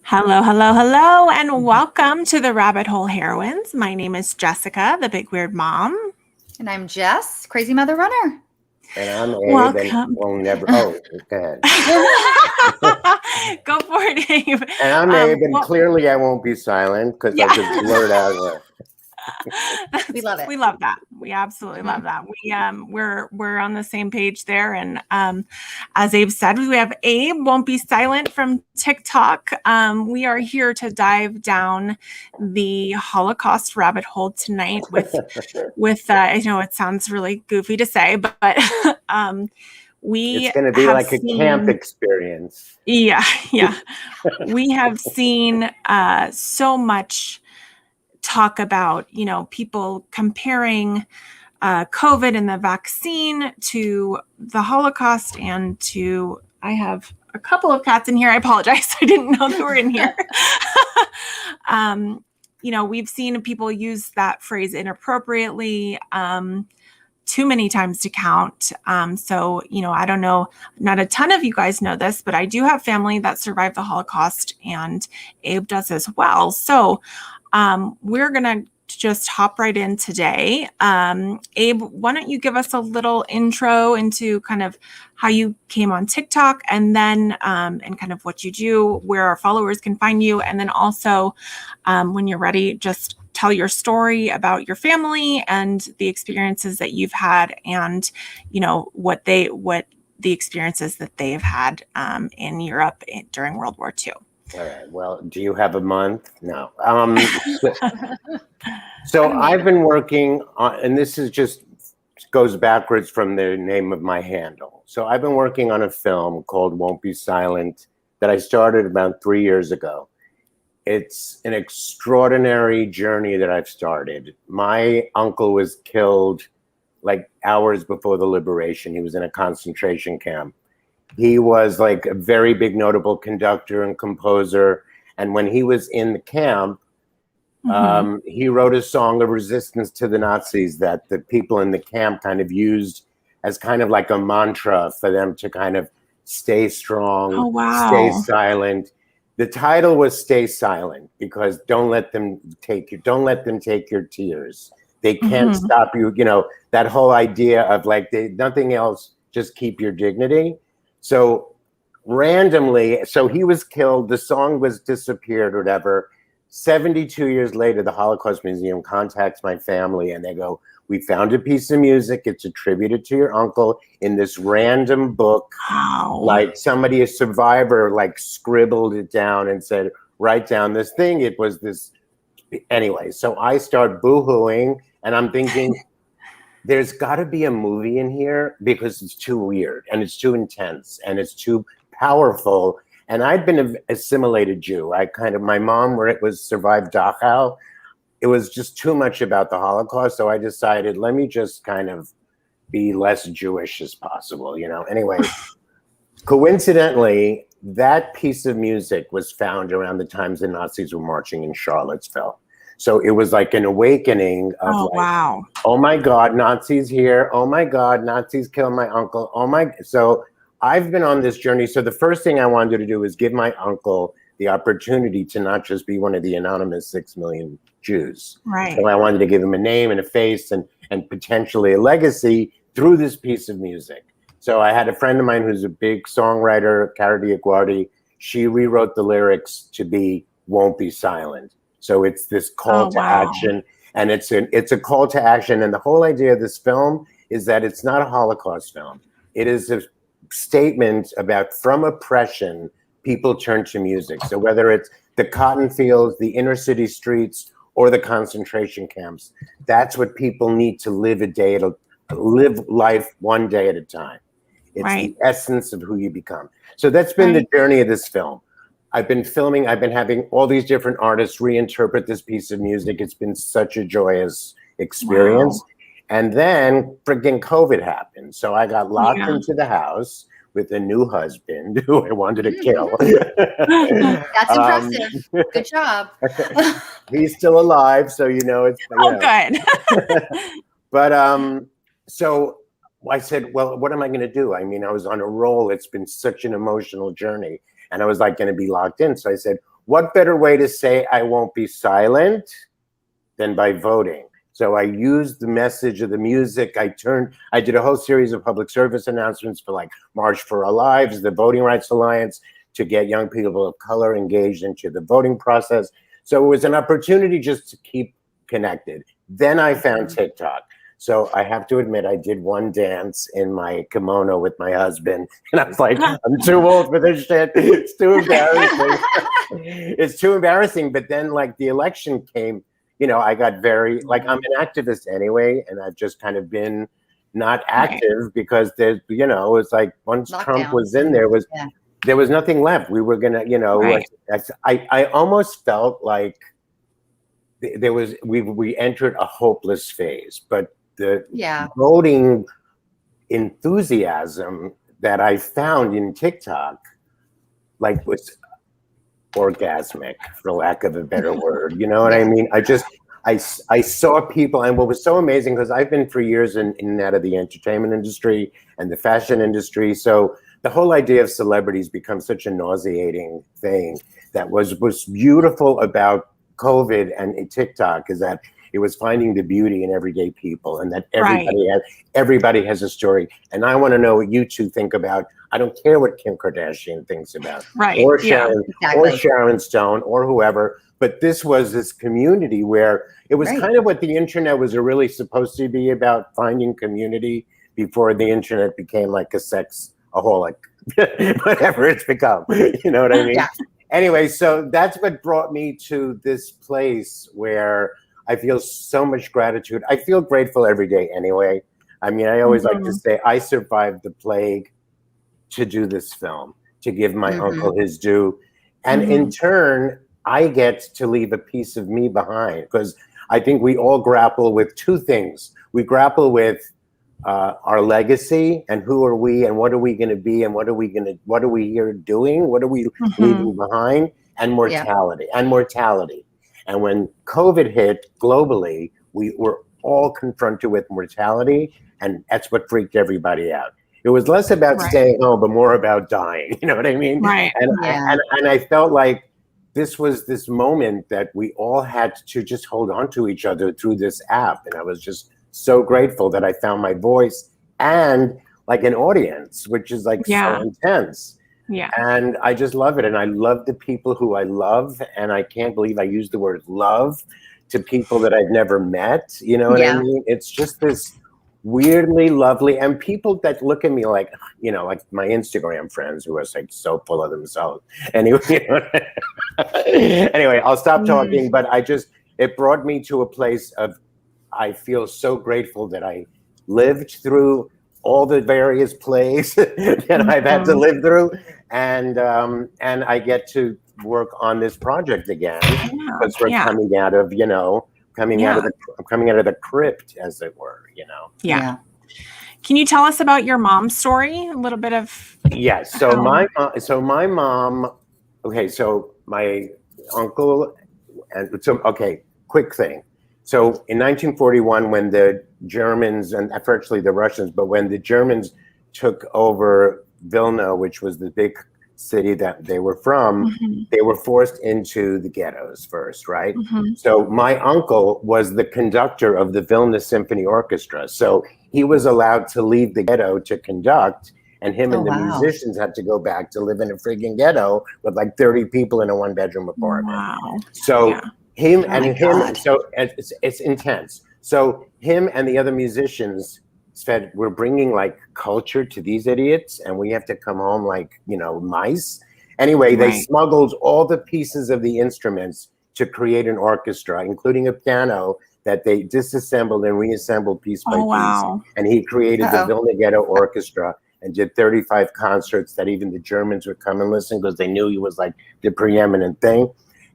Hello, hello, hello, and welcome to the Rabbit Hole Heroines. My name is Jessica, the big weird mom. And I'm Jess, Crazy Mother Runner. And I'm Abe, and Welcome. will never. Oh, go ahead. Go for it, Abe. And I'm Abe, and clearly I won't be silent because I'll just blurt out here. We love it. We love that. We absolutely love that. We're on the same page there. And as Abe said, we have Abe Won't Be Silent from TikTok. We are here to dive down the Holocaust rabbit hole tonight with I know it sounds really goofy to say, but It's going to be like a camp experience. Yeah. We have seen so much talk about, people comparing COVID and the vaccine to the Holocaust and to, I have a couple of cats in here. I apologize. I didn't know they were in here. We've seen people use that phrase inappropriately, too many times to count. So, I don't know, not a ton of you guys know this, but I do have family that survived the Holocaust, and Abe does as well. So we're going to just hop right in today. Abe, why don't you give us a little intro into kind of how you came on TikTok, and then and kind of what you do, where our followers can find you, and then also when you're ready, just tell your story about your family and the experiences that you've had, and what the experiences that they've had in Europe during World War II. All right. Well, do you have a month? No. So I've been working on, and this is just goes backwards from the name of my handle. So I've been working on a film called Won't Be Silent that I started about 3 years ago. It's an extraordinary journey that I've started. My uncle was killed like hours before the liberation. He was in a concentration camp. He was like a very big notable conductor and composer. And when he was in the camp, he wrote a song of resistance to the Nazis that the people in the camp kind of used as kind of like a mantra for them to kind of stay strong, stay silent. The title was Stay Silent because don't let them take your tears. They can't stop you. That whole idea of like nothing else, just keep your dignity. So randomly, so he was killed, the song was disappeared or whatever. 72 years later, the Holocaust Museum contacts my family and they go, we found a piece of music. It's attributed to your uncle in this random book. Wow. Like somebody, a survivor, like scribbled it down and said, write down this thing. It was this. Anyway, so I start boohooing and I'm thinking, there's got to be a movie in here because it's too weird and it's too intense and it's too powerful. And I'd been an assimilated Jew. My mom survived Dachau. It was just too much about the Holocaust. So I decided, let me just kind of be less Jewish as possible, Anyway, coincidentally, that piece of music was found around the times the Nazis were marching in Charlottesville. So it was like an awakening of wow. Oh my God, Nazis here. Oh my God, Nazis killed my uncle. So I've been on this journey. So the first thing I wanted to do is give my uncle the opportunity to not just be one of the anonymous 6 million Jews. Right. So I wanted to give him a name and a face and potentially a legacy through this piece of music. So I had a friend of mine who's a big songwriter, Cara Diaguardi. She rewrote the lyrics to be Won't Be Silent. So it's this call to action, and it's a call to action. And the whole idea of this film is that it's not a Holocaust film. It is a statement about from oppression, people turn to music. So whether it's the cotton fields, the inner city streets, or the concentration camps, that's what people need to live life one day at a time. It's the essence of who you become. So that's been the journey of this film. I've been filming, I've been having all these different artists reinterpret this piece of music. It's been such a joyous experience. Wow. And then freaking COVID happened. So I got locked into the house with a new husband who I wanted to kill. That's impressive. Good job. He's still alive, so it's good. But so I said, well, what am I going to do? I mean, I was on a roll. It's been such an emotional journey. And I was like going to be locked in. So I said, what better way to say I won't be silent than by voting? So I used the message of the music. I did a whole series of public service announcements for like March for Our Lives, the Voting Rights Alliance, to get young people of color engaged into the voting process. So it was an opportunity just to keep connected. Then I found TikTok. So I have to admit, I did one dance in my kimono with my husband, and I was like, I'm too old for this shit. It's too embarrassing. It's too embarrassing. But then like the election came, you know, I got very, like, I'm an activist anyway, and I've just kind of been not active because there's, you know, it's like once Trump was in there, there was nothing left. We were gonna, you know, I almost felt like there was, we entered a hopeless phase, but the voting enthusiasm that I found in TikTok, like, was orgasmic, for lack of a better word. You know what I mean? I saw people, and what was so amazing, because I've been for years in and out of the entertainment industry and the fashion industry. So the whole idea of celebrities becomes such a nauseating thing. That was beautiful about COVID and TikTok, is that it was finding the beauty in everyday people, and that everybody has a story. And I want to know what you two think about. I don't care what Kim Kardashian thinks about, or Sharon Stone, or whoever. But this was this community where it was kind of what the internet was really supposed to be about, finding community before the internet became like a sexaholic, whatever it's become. You know what I mean? Yeah. Anyway, so that's what brought me to this place where I feel so much gratitude. I feel grateful every day anyway. I mean, I always like to say I survived the plague to do this film, to give my uncle his due. And in turn, I get to leave a piece of me behind, because I think we all grapple with two things. We grapple with our legacy, and who are we, and what are we going to be, and what are we here doing? What are we leaving behind? And mortality, And when COVID hit globally, we were all confronted with mortality, and that's what freaked everybody out. It was less about staying home, but more about dying. You know what I mean? Right. And I felt like this was this moment that we all had to just hold on to each other through this app. And I was just so grateful that I found my voice and like an audience, which is like so intense. Yeah. And I just love it. And I love the people who I love. And I can't believe I used the word love to people that I've never met. You know what I mean? It's just this weirdly lovely, and people that look at me like, you know, like my Instagram friends who are like so full of themselves. Anyway, you know, anyway, I'll stop talking, but it brought me to a place of, I feel so grateful that I lived through all the various plays that I've had to live through, and I get to work on this project again, because we're coming out of, you know, coming out of the crypt, as it were, you know. Yeah. Can you tell us about your mom's story? A little bit of. Yes. So my mom. Okay. So my uncle, quick thing. So in 1941, when the Germans, and actually the Russians, but when the Germans took over Vilna, which was the big city that they were from, they were forced into the ghettos first, right? So my uncle was the conductor of the Vilna Symphony Orchestra. So he was allowed to leave the ghetto to conduct, and him and the musicians had to go back to live in a friggin' ghetto with like 30 people in a one-bedroom apartment. Wow. So so it's intense. So him and the other musicians said, we're bringing like culture to these idiots, and we have to come home like, you know, mice. Anyway, they smuggled all the pieces of the instruments to create an orchestra, including a piano that they disassembled and reassembled piece by piece. And he created the Vilna Ghetto Orchestra and did 35 concerts that even the Germans would come and listen, because they knew he was like the preeminent thing.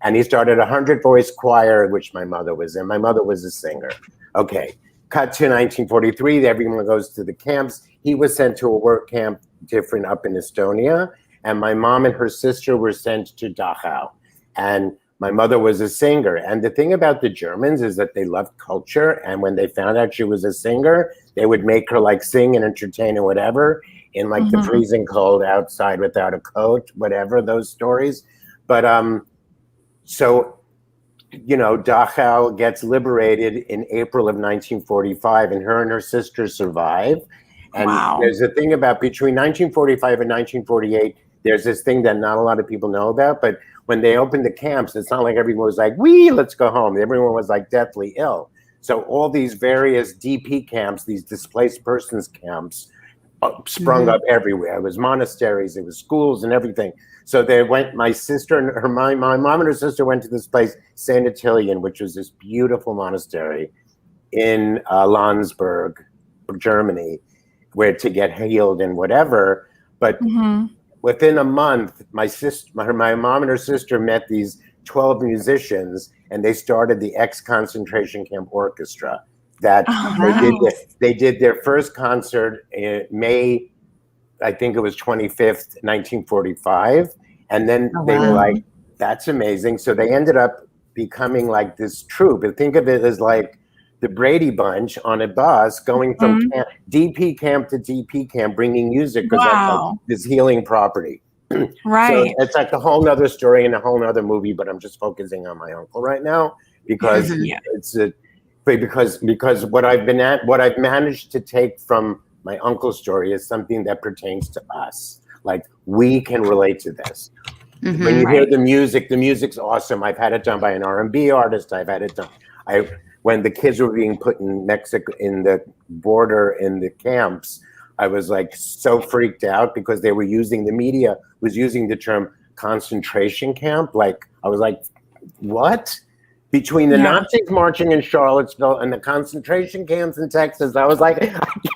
And he started a 100-voice choir, which my mother was in. My mother was a singer. Okay. Cut to 1943, everyone goes to the camps. He was sent to a work camp different up in Estonia. And my mom and her sister were sent to Dachau. And my mother was a singer. And the thing about the Germans is that they loved culture. And when they found out she was a singer, they would make her like sing and entertain and whatever in like the freezing cold outside without a coat, whatever, those stories. But so, Dachau gets liberated in April of 1945, and her sister survive. And there's a thing about between 1945 and 1948, there's this thing that not a lot of people know about, but when they opened the camps, it's not like everyone was like, "Wee, let's go home." Everyone was like deathly ill. So all these various DP camps, these displaced persons camps, sprung up everywhere. It was monasteries, it was schools and everything. So they went, my sister and my mom and her sister went to this place, St. Attilian, which was this beautiful monastery in Landsberg, Germany, where to get healed and whatever. But within a month, my mom and her sister met these 12 musicians, and they started the ex-concentration camp orchestra. That they did their first concert in May, I think it was 25th, 1945. And then they were like, that's amazing. So they ended up becoming like this troupe. And think of it as like the Brady Bunch on a bus going from DP camp to DP camp, bringing music, because that's like this healing property. Right. So it's like a whole nother story and a whole nother movie, but I'm just focusing on my uncle right now because because what I've managed to take from my uncle's story is something that pertains to us. Like, we can relate to this. When you hear the music's awesome. I've had it done by an R&B artist. I've had it done. When the kids were being put in Mexico, in the border, in the camps, I was like so freaked out because the media was using the term concentration camp. Like, I was like, what? Between the Nazis marching in Charlottesville and the concentration camps in Texas, I was like, I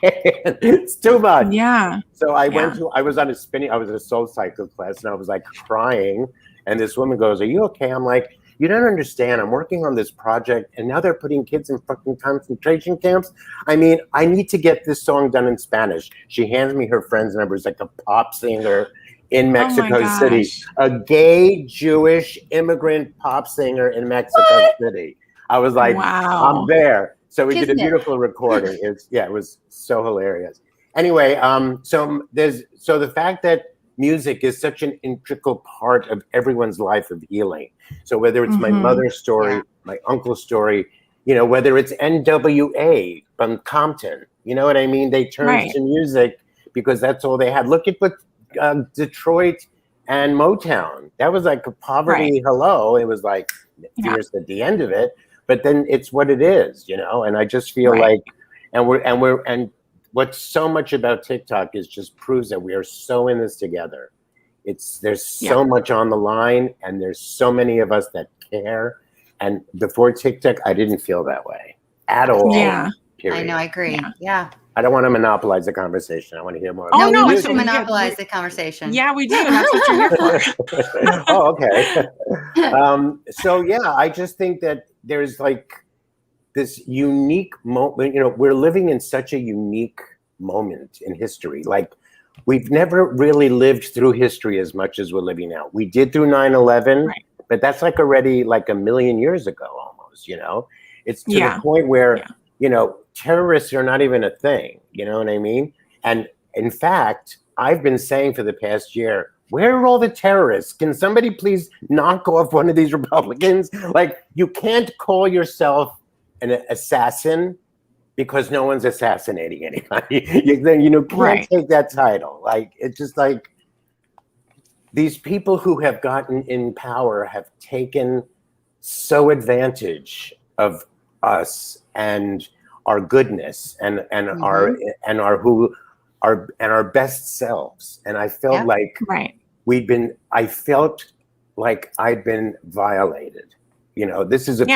can't. It's too much. Yeah. So I was in a soul cycle class, and I was like crying. And this woman goes, "Are you okay?" I'm like, "You don't understand. I'm working on this project, and now they're putting kids in fucking concentration camps. I mean, I need to get this song done in Spanish." She hands me her friend's number. It's like a pop singer in Mexico City, a gay Jewish immigrant pop singer in Mexico City. I was like, I'm there. So we did a beautiful recording. It was so hilarious. Anyway, so the fact that music is such an integral part of everyone's life of healing. So whether it's my mother's story, my uncle's story, whether it's NWA from Compton, you know what I mean? They turned to music because that's all they had. Look at what Detroit and Motown. That was like a poverty hello. It was like fierce at the end of it, but then it's what it is, And I just feel like, and what's so much about TikTok is just proves that we are so in this together. There's so much on the line, and there's so many of us that care. And before TikTok, I didn't feel that way at all. Yeah. Period. I know. I agree. Yeah. I don't want to monopolize the conversation. I want to hear more. Oh, no, we should monopolize the conversation. Yeah, we do. That's what you're here for. Oh, okay. I just think that there's like this unique moment. We're living in such a unique moment in history. Like, we've never really lived through history as much as we're living now. We did through 9/11, but that's like already like a million years ago almost, It's to the point where, terrorists are not even a thing, you know what I mean? And in fact, I've been saying for the past year, where are all the terrorists? Can somebody please knock off one of these Republicans? Like, you can't call yourself an assassin because no one's assassinating anybody. You can't take that title. Like, it's just like these people who have gotten in power have taken so advantage of us and our goodness and our best selves. And I felt like I felt like I'd been violated. This is of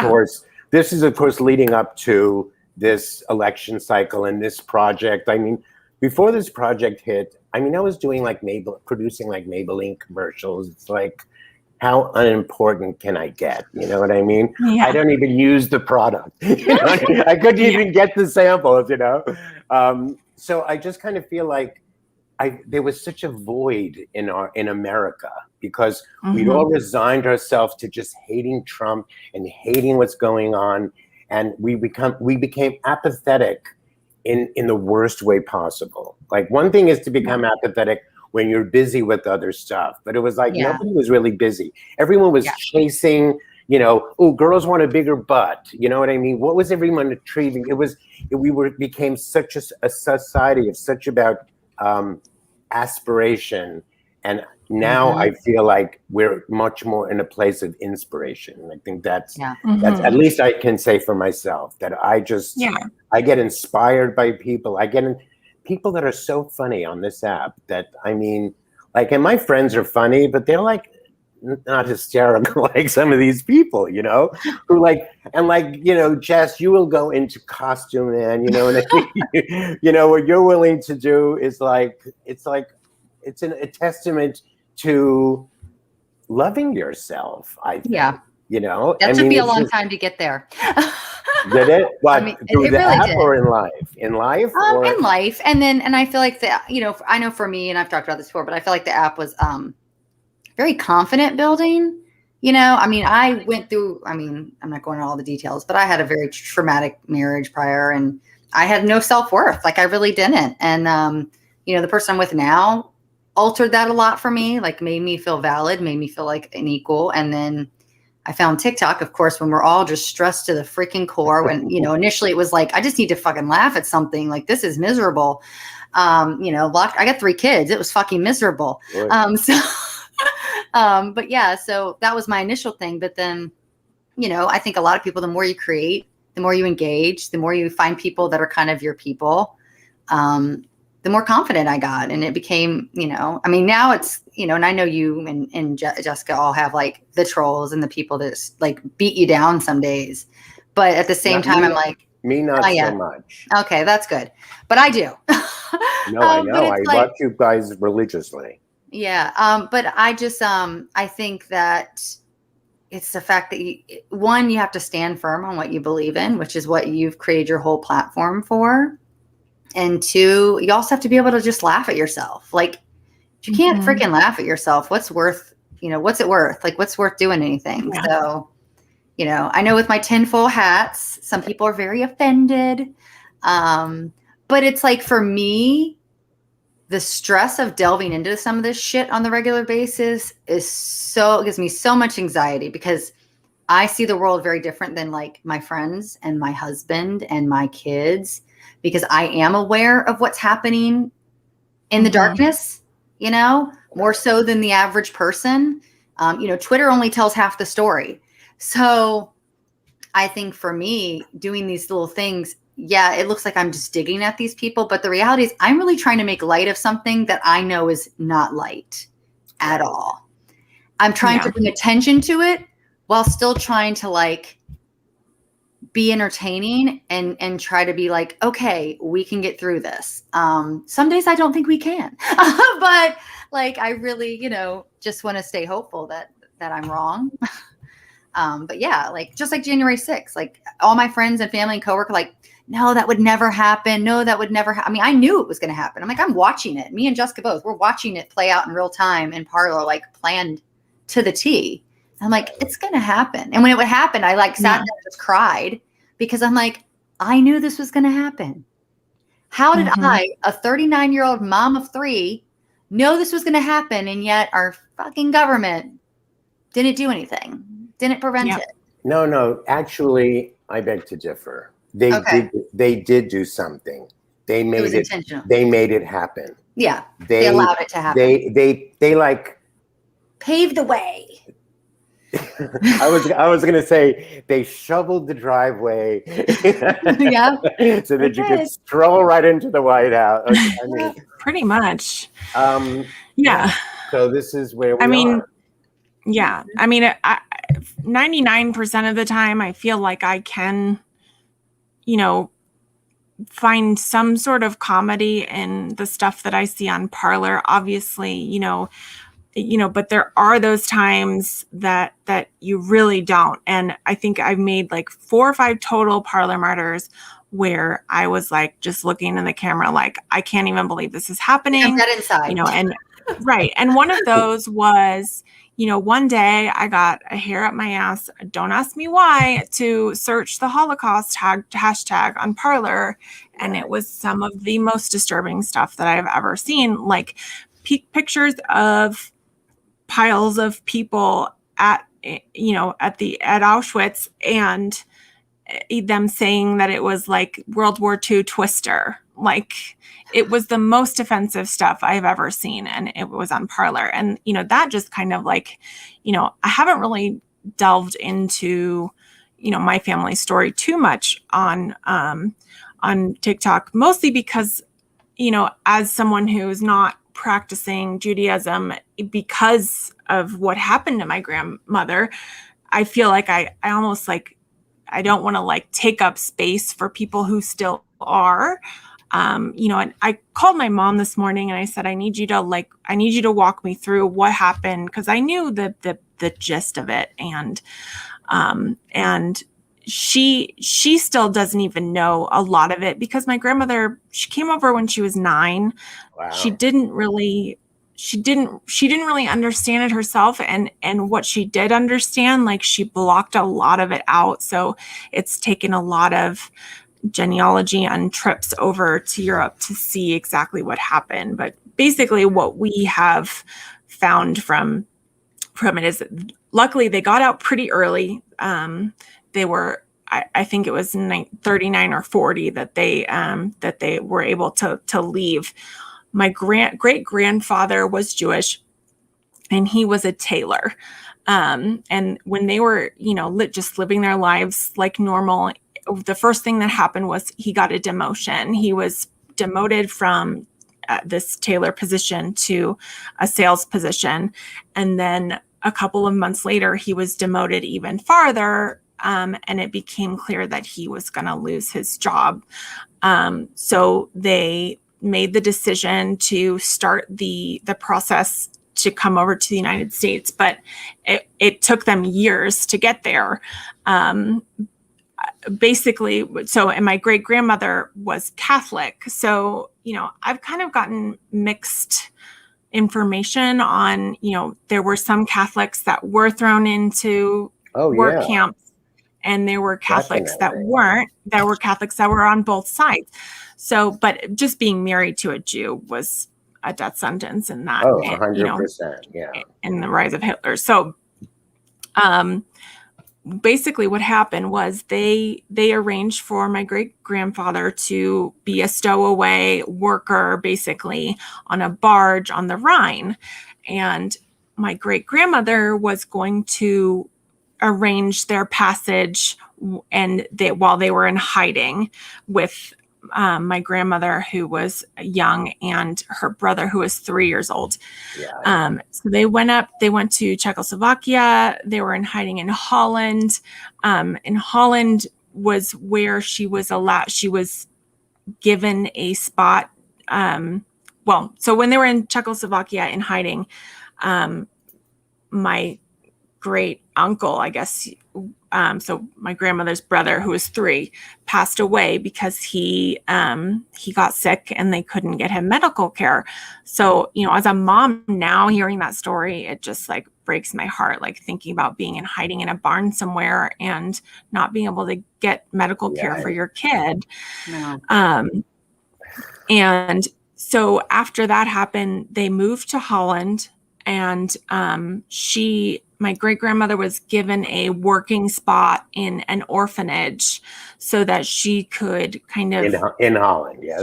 course leading up to this election cycle and this project. I mean, before this project hit, I was doing like producing like Maybelline commercials. It's like, how unimportant can I get? You know what I mean? Yeah. I don't even use the product. I couldn't even get the samples, So I just kind of feel like there was such a void in America because we'd all resigned ourselves to just hating Trump and hating what's going on. And we became apathetic in the worst way possible. Like, one thing is to become apathetic when you're busy with other stuff. But it was like nobody was really busy. Everyone was chasing, oh, girls want a bigger butt. You know what I mean? What was everyone achieving? Became such a society of such about aspiration. And now I feel like we're much more in a place of inspiration. I think that's at least I can say for myself that I get inspired by people. I get people that are so funny on this app that, I mean, like, and my friends are funny, but they're like not hysterical like some of these people, who Jess, you will go into costume, man, and I think, what you're willing to do is it's a testament to loving yourself, I think. That took me a long time to get there. Did it? What, through the really app did. or in life? In life? In life. And I feel like I know for me, and I've talked about this before, but I feel like the app was very confident building. I went through, I'm not going into all the details, but I had a very traumatic marriage prior, and I had no self-worth. Like, I really didn't. And, the person I'm with now altered that a lot for me, like made me feel valid, made me feel like an equal. And then I found TikTok, of course, when we're all just stressed to the freaking core, when, initially it was like, I just need to fucking laugh at something, like, this is miserable. I got 3 kids. It was fucking miserable. Right. But yeah, so that was my initial thing. But then, I think a lot of people, the more you create, the more you engage, the more you find people that are kind of your people, the more confident I got. And it became, now it's, and I know you and Jessica all have like the trolls and the people that like beat you down some days. But at the same time, I'm like, me, not so much. Okay, that's good. But I do. No, I know. I watch you guys religiously. Yeah. But I just, I think that it's the fact that you have to stand firm on what you believe in, which is what you've created your whole platform for. And 2, you also have to be able to just laugh at yourself. Like, if you can't freaking laugh at yourself, what's it worth? Like, what's worth doing anything? Yeah. So, I know with my tinfoil hats, some people are very offended. But it's like, for me, the stress of delving into some of this shit on the regular basis it gives me so much anxiety, because I see the world very different than like my friends and my husband and my kids, because I am aware of what's happening in the darkness, more so than the average person. Twitter only tells half the story. So I think for me, doing these little things, it looks like I'm just digging at these people. But the reality is I'm really trying to make light of something that I know is not light at all. I'm trying to bring attention to it while still trying to like be entertaining and try to be like, okay, we can get through this. Some days I don't think we can, but like, I really, just want to stay hopeful that I'm wrong. But yeah, like, just like January 6th, like all my friends and family and coworker, like, no, that would never happen. No, that would never happen. I mean, I knew it was going to happen. I'm like, I'm watching it. Me and Jessica both, we're watching it play out in real time in Parlor, like planned to the T. I'm like, it's going to happen. And when it would happen, I like sat there and just cried, because I'm like, I knew this was going to happen. How did I, a 39-year-old mom of 3, know this was going to happen? And yet our fucking government didn't do anything, didn't prevent it. No, actually, I beg to differ. They did do something. They made it intentional. They made it happen. Yeah. They allowed it to happen. They like paved the way. I was gonna say they shoveled the driveway. So that you could stroll right into the White House. I mean, pretty much. Yeah. So this is where we are. Yeah. I mean, 99% of the time, I feel like I can, find some sort of comedy in the stuff that I see on Parlor. Obviously, but there are those times that you really don't. And I think I've made like 4 or 5 total Parlor martyrs where I was like just looking in the camera like, I can't even believe this is happening. Get inside. And right. And one of those was, one day I got a hair up my ass, don't ask me why, to search the Holocaust hashtag on Parlor. And it was some of the most disturbing stuff that I've ever seen. Like, pictures of piles of people at Auschwitz, and them saying that it was like World War II Twister. Like, it was the most offensive stuff I've ever seen, and it was on Parler. And that just kind of like, I haven't really delved into my family story too much on TikTok, mostly because as someone who's not practicing Judaism because of what happened to my grandmother, I feel like I almost like, I don't want to like take up space for people who still are. And I called my mom this morning and I said, I need you to walk me through what happened, because I knew the gist of it. And she still doesn't even know a lot of it, because my grandmother, she came over when she was 9. Wow. She didn't really understand it herself. And what she did understand, like, she blocked a lot of it out. So it's taken a lot of genealogy and trips over to Europe to see exactly what happened. But basically what we have found from it is, luckily they got out pretty early. They were, I think it was 39 or 40 that they were able to leave. My great grandfather was Jewish, and he was a tailor. And when they were, just living their lives like normal, the first thing that happened was he got a demotion. He was demoted from this tailor position to a sales position. And then a couple of months later, he was demoted even farther. And it became clear that he was going to lose his job. So they made the decision to start the process to come over to the United States, but it took them years to get there. Basically, and my great grandmother was Catholic. So, I've kind of gotten mixed information on, there were some Catholics that were thrown into work camps, and there were Catholics that weren't. There were Catholics that were on both sides. So, but just being married to a Jew was a death sentence in that. 100%. Yeah. In the rise of Hitler. So, basically what happened was they arranged for my great grandfather to be a stowaway worker, basically on a barge on the Rhine. And my great grandmother was going to arrange their passage, and while they were in hiding with my grandmother, who was young, and her brother, who was 3 years old. Yeah. So they went to Czechoslovakia. They were in hiding in Holland. In Holland was where she was given a spot. So when they were in Czechoslovakia in hiding, my great uncle, I guess, so my grandmother's brother, who was 3, passed away because he got sick and they couldn't get him medical care. So, as a mom now, hearing that story, it just like breaks my heart, like thinking about being in hiding in a barn somewhere and not being able to get medical care for your kid. No. And so after that happened, they moved to Holland, and my great grandmother was given a working spot in an orphanage so that she could kind of in Holland. Yes.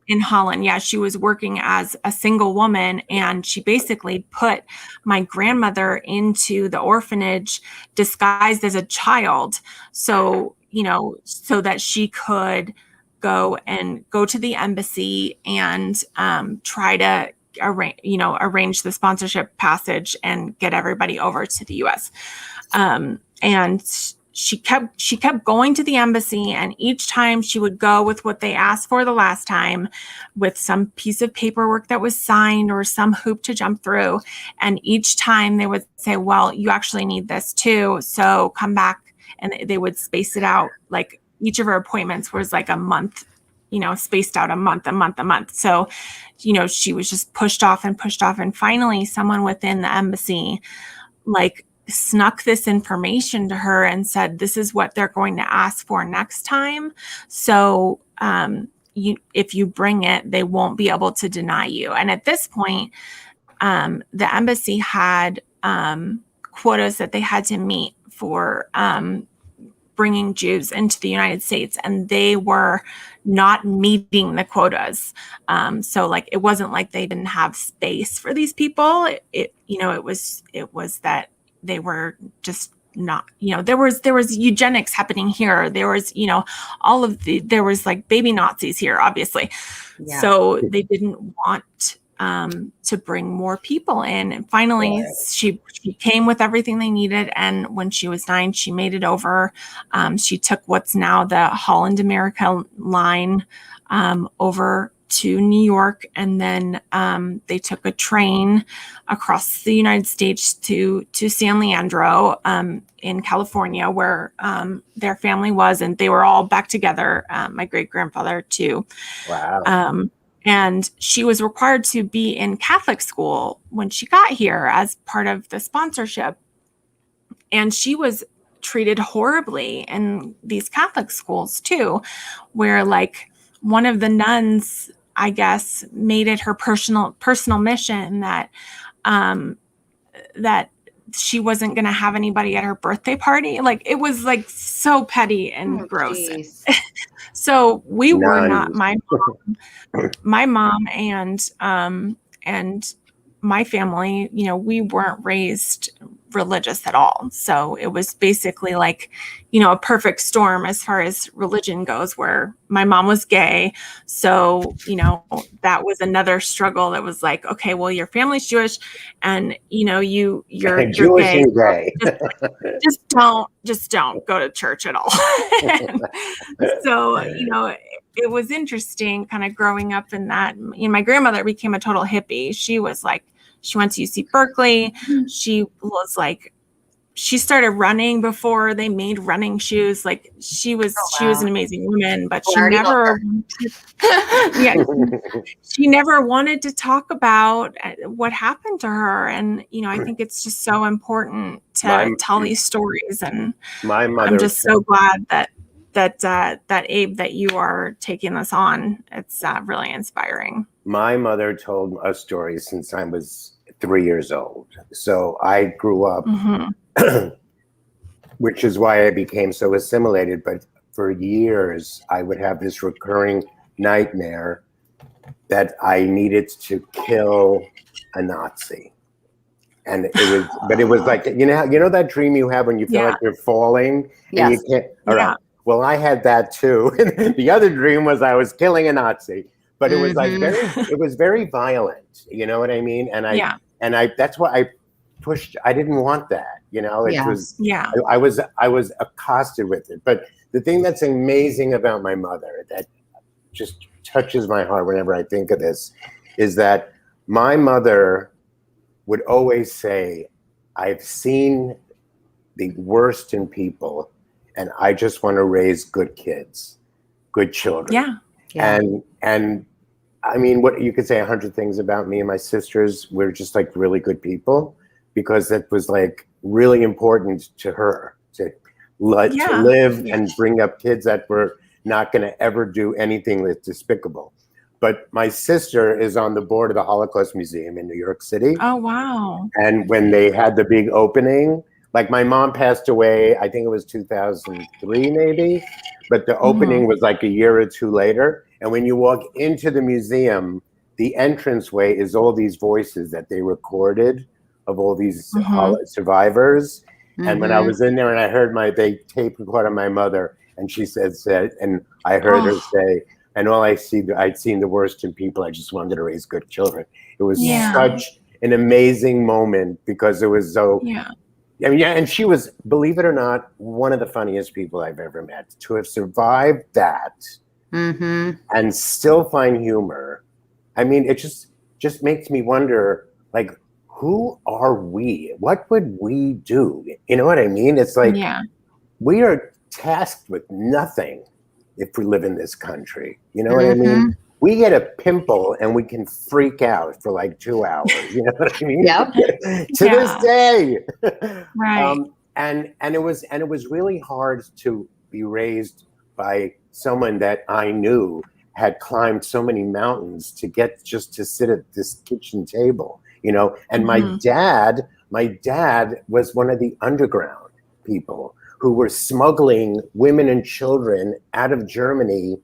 In Holland. Yeah. She was working as a single woman, and she basically put my grandmother into the orphanage disguised as a child. So, so that she could go to the embassy and try to arrange the sponsorship passage and get everybody over to the US. And she kept going to the embassy, and each time she would go with what they asked for the last time, with some piece of paperwork that was signed or some hoop to jump through. And each time they would say, well, you actually need this too, so come back. And they would space it out. Like, each of her appointments was like a month, spaced out a month. So, she was just pushed off. And finally, someone within the embassy, like, snuck this information to her and said, this is what they're going to ask for next time. So, if you bring it, they won't be able to deny you. And at this point, the embassy had quotas that they had to meet for bringing Jews into the United States, and they were not meeting the quotas. So like, it wasn't like they didn't have space for these people. It was that they were just not, there was eugenics happening here. There was, there was like baby Nazis here, obviously. Yeah. So they didn't want to bring more people in. And finally, she came with everything they needed. And when she was 9, she made it over. She took what's now the Holland America line over to New York. And then they took a train across the United States to San Leandro in California, where their family was. And they were all back together, my great-grandfather too. Wow. And she was required to be in Catholic school when she got here as part of the sponsorship. And she was treated horribly in these Catholic schools too, where like one of the nuns, I guess, made it her personal mission that that she wasn't going to have anybody at her birthday party. Like, it was like so petty and gross. So we were not, my mom and my family, we weren't raised religious at all. So it was basically like, a perfect storm as far as religion goes, where my mom was gay. So, that was another struggle that was like, okay, well, your family's Jewish and, you're Jewish gay. And gay. just don't go to church at all. So, it was interesting kind of growing up in that. My grandmother became a total hippie. She was like, she went to UC Berkeley. She was like, she started running before they made running shoes. Like, she was an amazing woman, but she never, she never wanted to talk about what happened to her. And, I think it's just so important to tell these stories. And my mother, I'm just so glad that Abe, that you are taking this on. It's really inspiring. My mother told a story since I was 3 years old. So I grew up, which is why I became so assimilated. But for years, I would have this recurring nightmare that I needed to kill a Nazi. And it was like, you know that dream you have when you feel like you're falling and you can't. All right. Well, I had that too. The other dream was I was killing a Nazi, but it was like it was very violent. You know what I mean? And that's why I pushed. I didn't want that. I was accosted with it. But the thing that's amazing about my mother that just touches my heart whenever I think of this is that my mother would always say, "I've seen the worst in people, and I just want to raise good kids, good children." Yeah. And I mean, what you could say 100 things about me and my sisters. We're just like really good people, because that was like really important to her to live and bring up kids that were not going to ever do anything that's despicable. But my sister is on the board of the Holocaust Museum in New York City. Oh, wow. And when they had the big opening, like my mom passed away, I think it was 2003 maybe, but the opening was like a year or two later. And when you walk into the museum, the entranceway is all these voices that they recorded of all these survivors. And when I was in there and I heard they tape recorded my mother, and she said, and I heard her say, and I'd seen the worst in people. I just wanted to raise good children. It was such an amazing moment, because it was so, and she was, believe it or not, one of the funniest people I've ever met. To have survived that and still find humor. I mean, it just makes me wonder, like, who are we? What would we do? You know what I mean? It's like, we are tasked with nothing if we live in this country. You know what I mean? We get a pimple and we can freak out for like 2 hours. You know what I mean? Yep. To this day. Right. And it was really hard to be raised by someone that I knew had climbed so many mountains to get just to sit at this kitchen table, and my dad was one of the underground people who were smuggling women and children out of Germany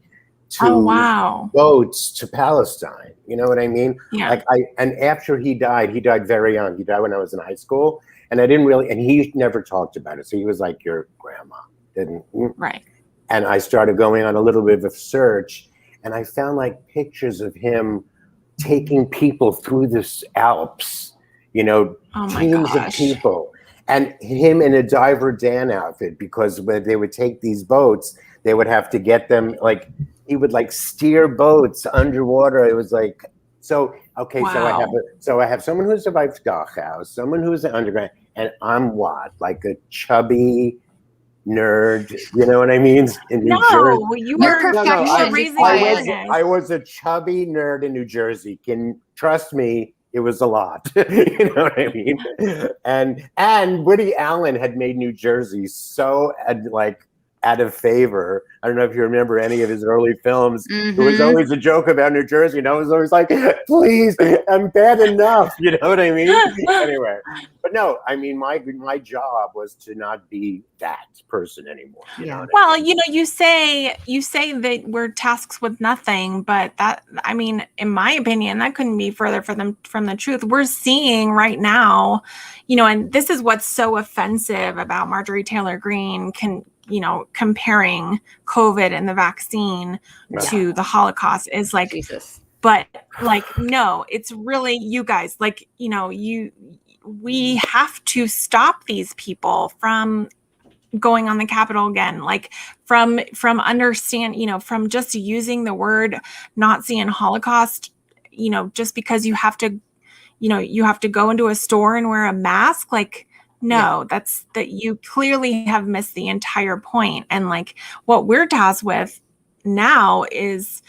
to boats to Palestine. You know what I mean? Yeah. And after he died very young. He died when I was in high school, and and he never talked about it. So he was like your grandma, didn't. Right. And I started going on a little bit of a search, and I found like pictures of him taking people through this Alps, teams of people, and him in a Diver Dan outfit, because when they would take these boats, they would have to get them, like, he would like steer boats underwater. It was like, so I have someone who survived Dachau, someone who's an underground, and I'm what, like a chubby nerd, you know what I mean? In New Jersey. You were raising I was a chubby nerd in New Jersey. Can trust me, it was a lot. You know what I mean? And Woody Allen had made New Jersey so like out of favor. I don't know if you remember any of his early films. There was always a joke about New Jersey, and I was always like, please, I'm bad enough. You know what I mean? Anyway, but no, I mean, my job was to not be that person anymore. Well, you say that we're tasks with nothing, but that, I mean, in my opinion, that couldn't be further from the truth. We're seeing right now, and this is what's so offensive about Marjorie Taylor Greene, comparing COVID and the vaccine to the Holocaust, is like, Jesus. But like, no, it's really, you guys, like, we have to stop these people from going on the Capitol again, like from from just using the word Nazi and Holocaust, just because you have to go into a store and wear a mask. Like, no, that's that you clearly have missed the entire point. And like, what we're tasked with now is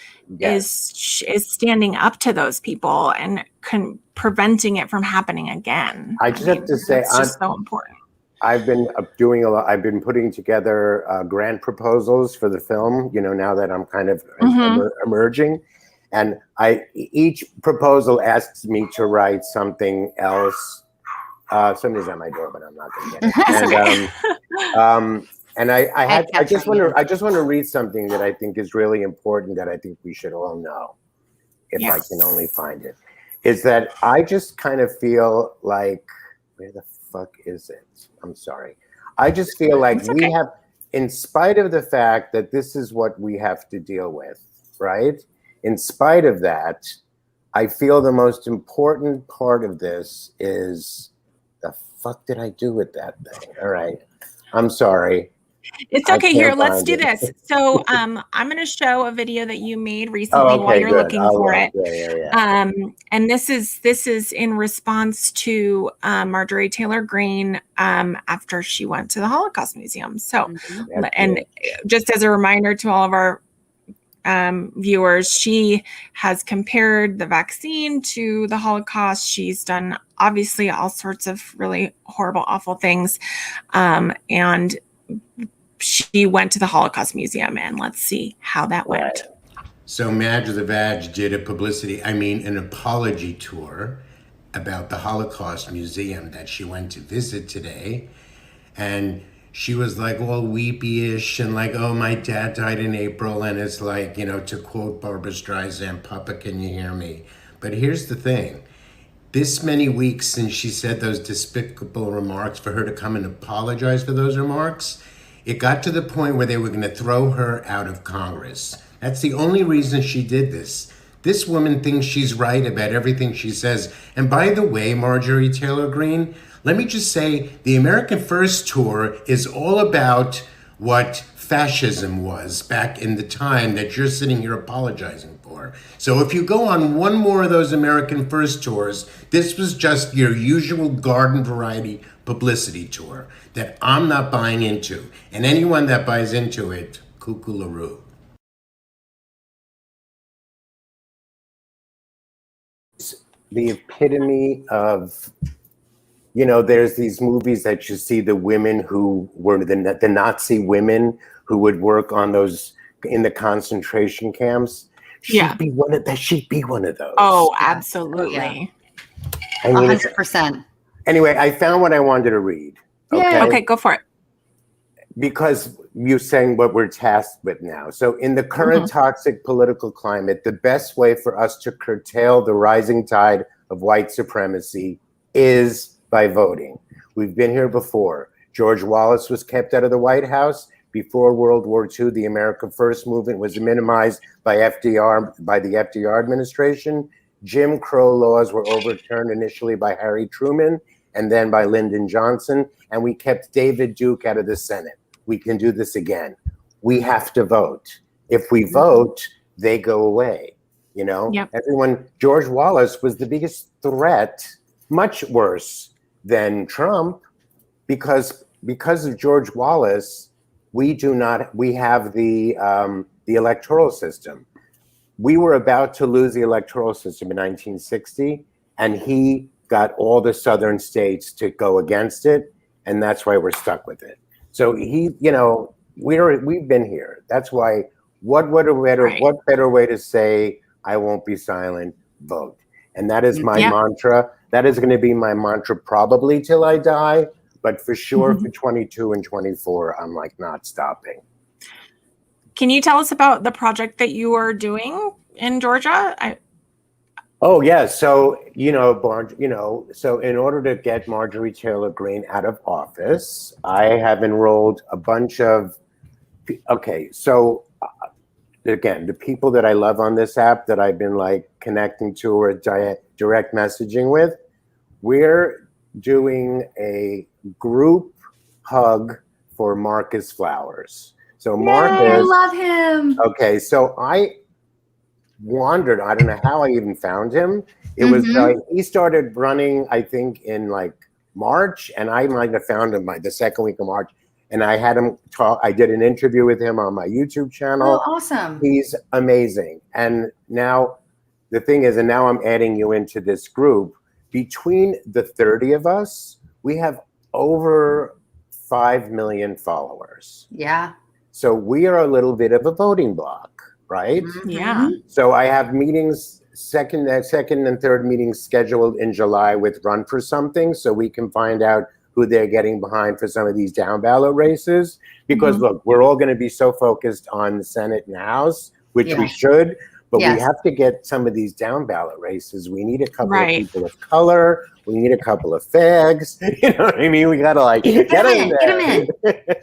standing up to those people and preventing it from happening again. I just have to say, it's just so important. I've been doing a lot. I've been putting together grant proposals for the film, now that I'm kind of emerging. And each proposal asks me to write something else. Somebody's at my door, but I'm not going to get it. And I just want to read something that I think is really important, that I think we should all know, if I can only find it. Is that I just kind of feel like, where the fuck is it? I'm sorry. I just feel like we have, in spite of the fact that this is what we have to deal with, right? In spite of that, I feel the most important part of this is, the fuck did I do with that thing? All right. I'm sorry. It's okay. Here, let's do this. So I'm going to show a video that you made recently while you're looking for it. And this is in response to Marjorie Taylor Greene after she went to the Holocaust Museum. So, and just as a reminder to all of our viewers, she has compared the vaccine to the Holocaust. She's done obviously all sorts of really horrible, awful things. And she went to the Holocaust Museum, and let's see how that went. So Madge the Vag did an apology tour about the Holocaust Museum that she went to visit today. And she was like all weepy-ish and like, oh, my dad died in April. And it's like, to quote Barbra Streisand, Papa, can you hear me? But here's the thing. This many weeks since she said those despicable remarks, for her to come and apologize for those remarks, it got to the point where they were going to throw her out of Congress. That's the only reason she did this. This woman thinks she's right about everything she says. And by the way, Marjorie Taylor Greene, let me just say, the American First Tour is all about what fascism was back in the time that you're sitting here apologizing for. So if you go on one more of those American First tours, this was just your usual garden variety publicity tour that I'm not buying into. And anyone that buys into it, cuckoo-la-roo. The epitome of, there's these movies that you see, the women who were the Nazi women who would work on those in the concentration camps. Yeah. She'd be one of those. Oh, Yeah. absolutely. I mean, 100%. anyway, I found what I wanted to read. Yay. Okay, go for it. Because you're saying what we're tasked with now. So in the current toxic political climate, the best way for us to curtail the rising tide of white supremacy is by voting. We've been here before. George Wallace was kept out of the White House. Before World War II, the America First movement was minimized by the FDR administration. Jim Crow laws were overturned initially by Harry Truman and then by Lyndon Johnson, and we kept David Duke out of the Senate. We can do this again. We have to vote. If we vote, they go away. You know, George Wallace was the biggest threat, much worse than Trump, because of George Wallace, we have the electoral system. We were about to lose the electoral system in 1960, and he got all the southern states to go against it, and that's why we're stuck with it. So we've been here. That's why. What better way to say I won't be silent? Vote, and that is my mantra. That is going to be my mantra probably till I die, but for sure for 22 and 24, I'm like not stopping. Can you tell us about the project that you are doing in Georgia? Oh yeah, so so in order to get Marjorie Taylor Greene out of office, I have enrolled a bunch of. Okay, so again, the people that I love on this app that I've been like connecting to or direct messaging with, we're doing a group hug for Marcus Flowers. So Marcus, I love him. Okay, so I wandered. I don't know how I even found him. It was like he started running, I think, in like March, and I might have found him like the second week of March. And I had him talk. I did an interview with him on my YouTube channel. Oh, awesome! He's amazing. And now the thing is, and now I'm adding you into this group. Between the 30 of us, we have over 5 million followers. Yeah. So we are a little bit of a voting bloc, right? Yeah. So I have meetings, second and third meetings scheduled in July with Run for Something, so we can find out who they're getting behind for some of these down ballot races. Because look, we're all going to be so focused on the Senate and House, which we should, but we have to get some of these down ballot races. We need a couple of people of color. We need a couple of fags. You know what I mean? We got to like get them in.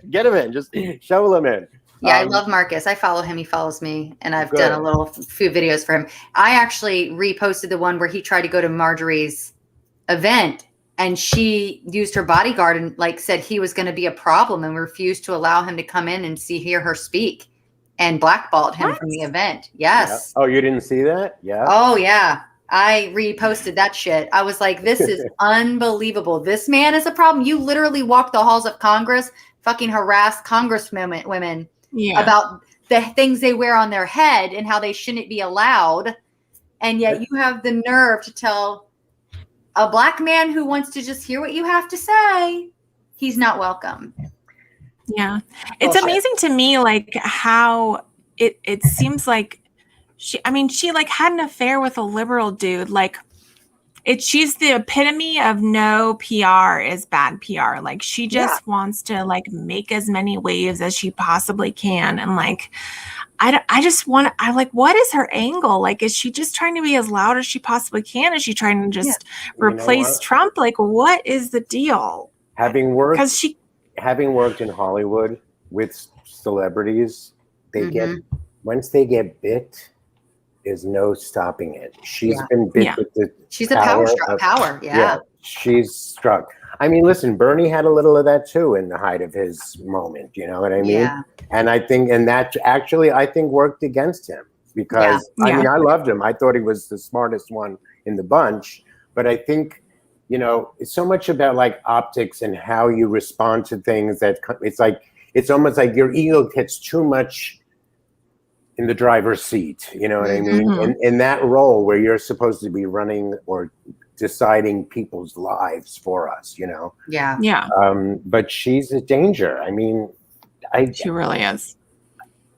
Get them in. Just shovel them in. Yeah, I love Marcus. I follow him. He follows me, and I've done a few videos for him. I actually reposted the one where he tried to go to Marjorie's event, and she used her bodyguard and like said he was going to be a problem and refused to allow him to come in and hear her speak, and blackballed him from the event. Yes. Yeah. Oh, you didn't see that? Yeah. Oh yeah. I reposted that shit. I was like, this is unbelievable. This man is a problem. You literally walk the halls of Congress, fucking harass congresswomen about the things they wear on their head and how they shouldn't be allowed. And yet you have the nerve to tell a black man who wants to just hear what you have to say, he's not welcome. Yeah. It's amazing to me, like how it seems like she like had an affair with a liberal dude. Like she's the epitome of no PR is bad PR. Like she just wants to like make as many waves as she possibly can. And like, I'm like, what is her angle? Like, is she just trying to be as loud as she possibly can? Is she trying to just replace Trump? Like, what is the deal? Having worked in Hollywood with celebrities, they once they get bit, there's no stopping it. She's been bit with the she's a power. Yeah. She's struck. I mean, listen, Bernie had a little of that too in the height of his moment. You know what I mean? Yeah. And I think, and that actually, I think worked against him because I mean, I loved him. I thought he was the smartest one in the bunch. But I think, you know, it's so much about like optics and how you respond to things that it's almost like your ego gets too much in the driver's seat, you know what I mean? In that role where you're supposed to be running or deciding people's lives for us, you know? Yeah. Yeah. But she's a danger. I mean, she really is.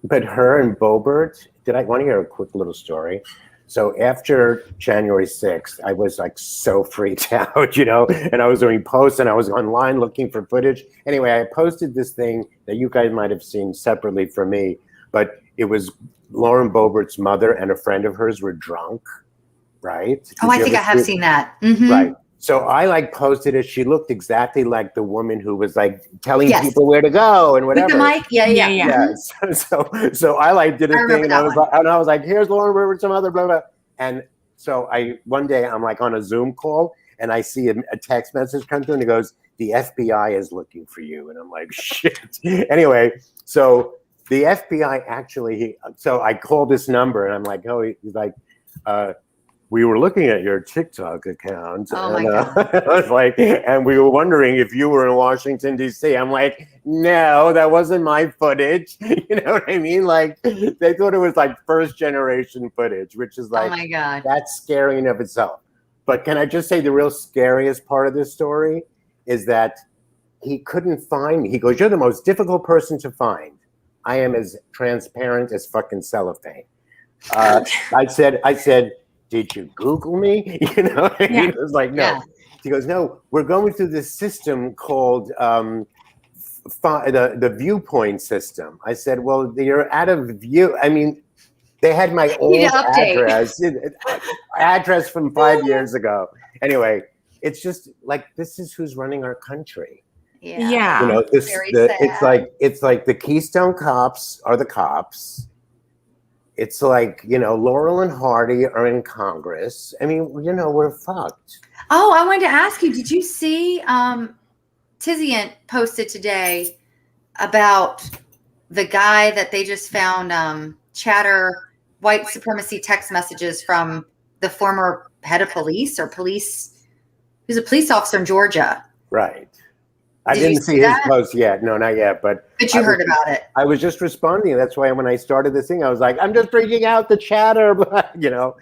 But her and Boebert, did I want to hear a quick little story? So after January 6th, I was like so freaked out, and I was doing posts and I was online looking for footage. Anyway, I posted this thing that you guys might have seen separately from me, but it was Lauren Boebert's mother and a friend of hers were drunk, right? Oh, I think I have seen that. Mm-hmm. Right. So I like posted it. She looked exactly like the woman who was like telling Yes. people where to go and whatever. With the mic? Yeah. Yeah. So I like did a thing and I was like, here's Lauren Boebert's mother, blah, blah. And so one day I'm like on a Zoom call and I see a text message come through and it goes, the FBI is looking for you. And I'm like, shit. Anyway, so the FBI actually, so I called this number and I'm like, oh, he's like, we were looking at your TikTok account. Oh and, my God. I was like, and we were wondering if you were in Washington, D.C. I'm like, no, that wasn't my footage. You know what I mean? Like, they thought it was like first generation footage, which is like, oh my God, that's scary in of itself. But can I just say the real scariest part of this story is that he couldn't find me. He goes, you're the most difficult person to find. I am as transparent as fucking cellophane. I said, did you Google me? You know what I mean? Yeah. It was like, no. Yeah. He goes, no, we're going through this system called the viewpoint system. I said, well, you're out of view. I mean, they had my old address from 5 years ago. Anyway, it's just like, this is who's running our country. Yeah. You know, it's like the Keystone Cops are the cops. It's like, Laurel and Hardy are in Congress. I mean, we're fucked. Oh, I wanted to ask you, did you see Tizient posted today about the guy that they just found chatter white supremacy text messages from the former head of police who's a police officer in Georgia. Right. I didn't see his post yet. No, not yet. But you heard about it. I was just responding. That's why when I started this thing, I was like, I'm just freaking out the chatter,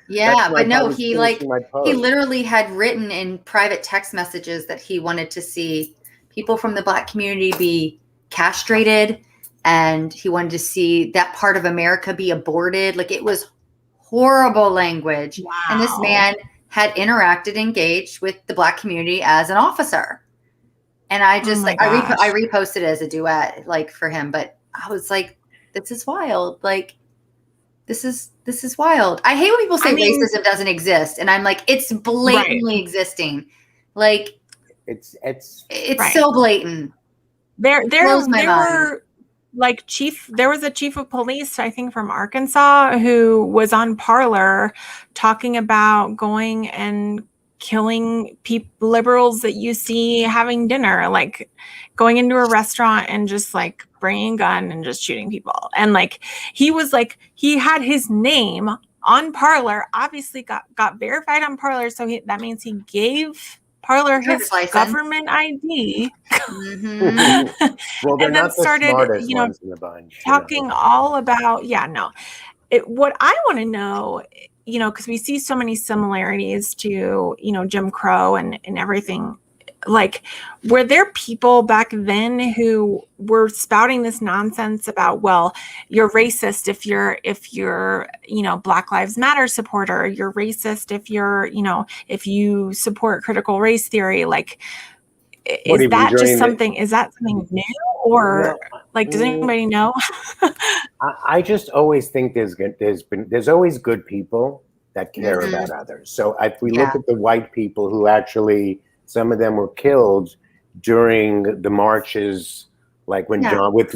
Yeah, but no, he literally had written in private text messages that he wanted to see people from the Black community be castrated, and he wanted to see that part of America be aborted. Like, it was horrible language. Wow. And this man had engaged with the Black community as an officer. And I just I reposted it as a duet, like, for him. But I was like, this is wild. Like, this is wild. I hate when people say racism doesn't exist. And I'm like, it's blatantly existing. Like, it's so blatant. There were there was a chief of police, I think from Arkansas, who was on Parler talking about going and killing liberals that you see having dinner, like going into a restaurant and just like bringing a gun and just shooting people. And like, he was like, he had his name on Parler, obviously got verified on Parler. So that means he gave Parler his government ID. Mm-hmm. Well, they're and not then started, ones in the bunch, talking all about, what I want to know, because we see so many similarities to, Jim Crow and everything. Like, were there people back then who were spouting this nonsense about, well, you're racist if you're Black Lives Matter supporter, you're racist if if you support critical race theory? Like, is that something new, or does anybody know? I just always think there's always good people that care about others. So if we look at the white people who actually, some of them were killed during the marches, like with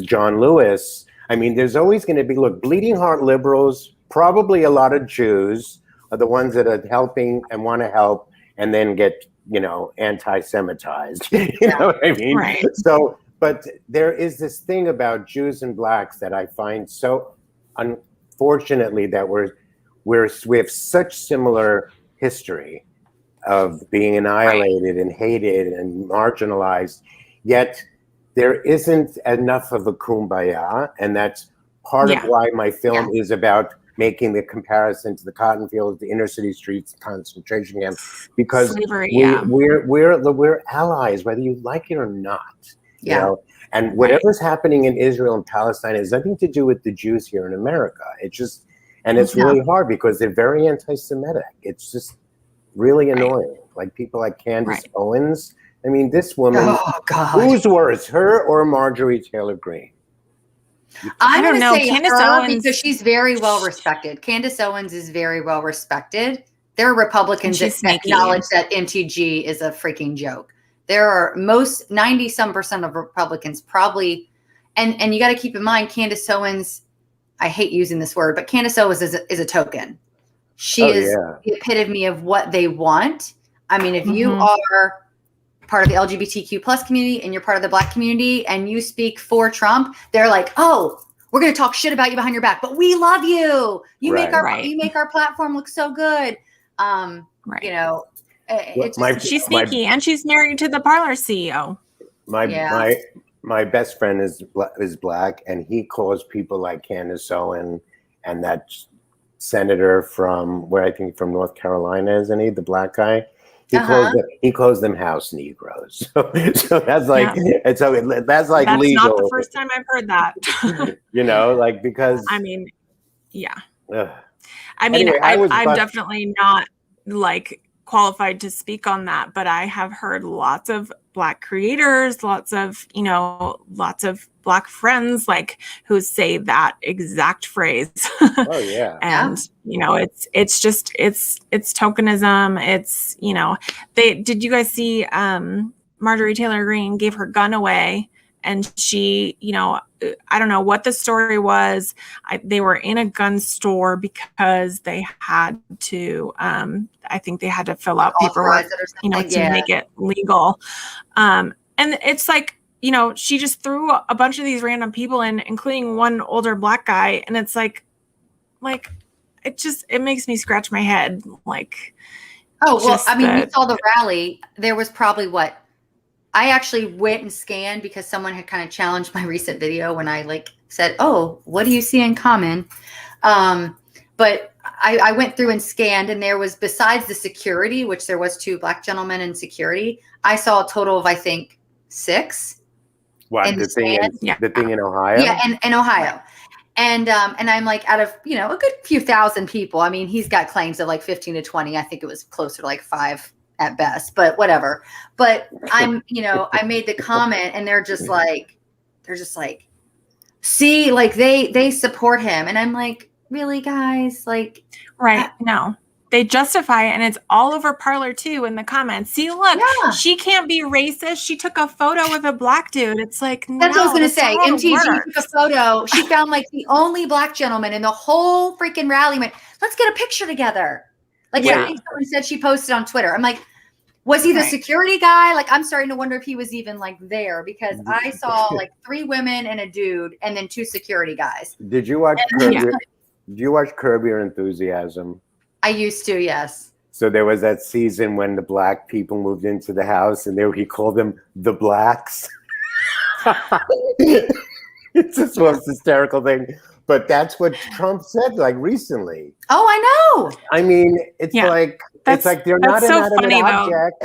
John Lewis. I mean, there's always going to be, bleeding heart liberals, probably a lot of Jews are the ones that are helping and want to help, and then get anti-Semitized. You know what I mean? Right. So, but there is this thing about Jews and Blacks that I find so, unfortunately, that we have such similar history of being annihilated and hated and marginalized, yet there isn't enough of a kumbaya, and that's part of why my film is about making the comparison to the cotton fields, the inner city streets, concentration camps, because slavery, we're allies, whether you like it or not. You know? And whatever's happening in Israel and Palestine has nothing to do with the Jews here in America. It's just, And it's really hard because they're very anti-Semitic. It's just really annoying. Like people like Candace Owens. I mean, this woman, Oh God, who's worse, her or Marjorie Taylor Greene? I'm going to say Candace her Owens, because she's very well respected. Candace Owens is very well respected. There are Republicans that acknowledge that MTG is a freaking joke. There are 90% of Republicans probably, and you got to keep in mind, Candace Owens, I hate using this word, but Candace Owens is a token. She is the epitome of what they want. I mean, if you are part of the LGBTQ plus community and you're part of the Black community and you speak for Trump, they're like, oh, we're going to talk shit about you behind your back, but we love you. You make our platform look so good. You know, she's sneaky and she's married to the Parler CEO. My best friend is Black, and he calls people like Candace Owens and that senator from from North Carolina, isn't he? The Black guy. He calls them house Negroes. So that's like, and so that's like that's legal. Not the first time I've heard that. You know, like because I mean, I mean, anyway, I'm definitely not like qualified to speak on that, but I have heard lots of Black creators, lots of Black friends like who say that exact phrase. Oh yeah. And you know, it's tokenism. It's, you know, did you guys see Marjorie Taylor Greene gave her gun away, and she, you know, I don't know what the story was. They were in a gun store because they had to, I think they had to fill out paperwork, you know, to make it legal. And it's like, you know, she just threw a bunch of these random people in, including one older Black guy. And it's like it makes me scratch my head. Like, oh, well, I mean, you saw the rally. There was probably I actually went and scanned because someone had kind of challenged my recent video when I like said, oh, what do you see in common? But I went through and scanned, and there was, besides the security, which there was 2 Black gentlemen in security, I saw a total of, I think, 6. What, the thing in Ohio? Yeah, in Ohio. And I'm like, out of, you know, a good few thousand people. I mean, he's got claims of like 15 to 20. I think it was closer to like 5 at best, but whatever. But I'm, you know, I made the comment, and they're just like, see, like they support him. And I'm like, really, guys? Like, no. They justify it, and it's all over Parler too in the comments. See, look, she can't be racist. She took a photo with a Black dude. It's like, that's what I was going to say. MTG took a photo. She found like the only Black gentleman in the whole freaking rally. Went, let's get a picture together. Like something someone said she posted on Twitter. I'm like, was he the security guy? Like, I'm starting to wonder if he was even like there, because I saw like 3 women and a dude, and then 2 security guys. Did you watch Curb Your Enthusiasm? I used to, yes. So there was that season when the Black people moved into the house, and he called them the Blacks. It's just the most hysterical thing. But that's what Trump said like recently. Oh, I know. I mean, it's like they're not an inanimate object.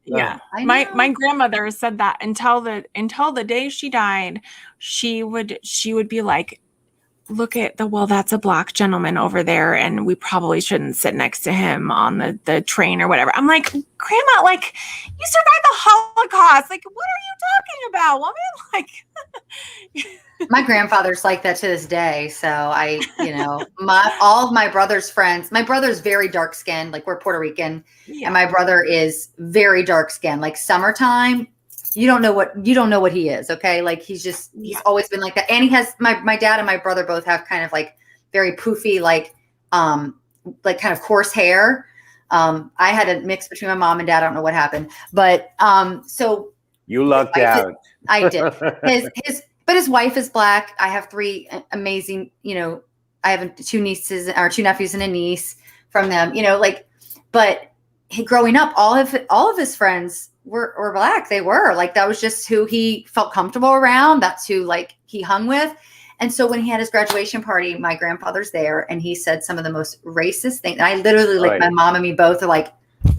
Yeah. My grandmother said that until the day she died, she would be like, look at that's a Black gentleman over there, and we probably shouldn't sit next to him on the train or whatever. I'm like, Grandma, like, you survived the Holocaust. Like, what are you talking about, woman? Like, my grandfather's like that to this day. So I, you know, all of my brother's friends, my brother's very dark skinned, like we're Puerto Rican, and my brother is very dark skinned. Like summertime, you don't know what he is. Okay. Like he's always been like that. And he has my dad and my brother both have kind of like very poofy, like kind of coarse hair. I had a mix between my mom and dad. I don't know what happened, but so you lucked out. I did. But his wife is Black. I have 3 amazing, you know, I have 2 nieces or 2 nephews and a niece from them, you know, like, but growing up, all of his friends were Black. They were like, that was just who he felt comfortable around. That's who like he hung with. And so when he had his graduation party, my grandfather's there, and he said some of the most racist things. And I literally, like, my mom and me both are like,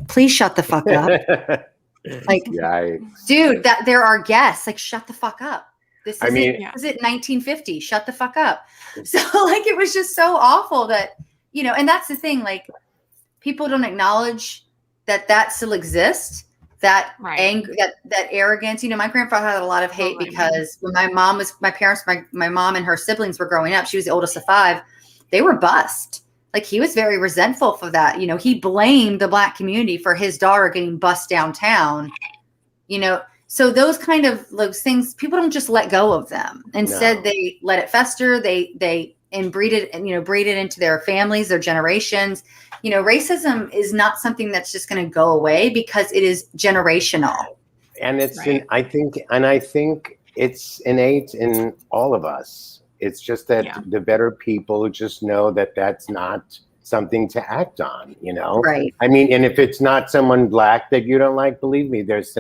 please shut the fuck up. Like, dude, that there are guests. Like, shut the fuck up. This I is mean- it. This is it 1950. Shut the fuck up. So like, it was just so awful that, you know, and that's the thing, like people don't acknowledge that still exists. That Right. anger, that arrogance. You know, my grandfather had a lot of hate Totally. because when my mom and her siblings were growing up, she was the oldest of 5. They were bussed. Like he was very resentful for that. You know, he blamed the Black community for his daughter getting bussed downtown. You know, so those things, people don't just let go of them. Instead, No. they let it fester. They breed it into their families, their generations. You know, racism is not something that's just going to go away because it is generational. And it's Right. I think it's innate in all of us. It's just that Yeah. the better people just know that that's not something to act on, you know? Right. I mean, and if it's not someone Black that you don't like, believe me, there's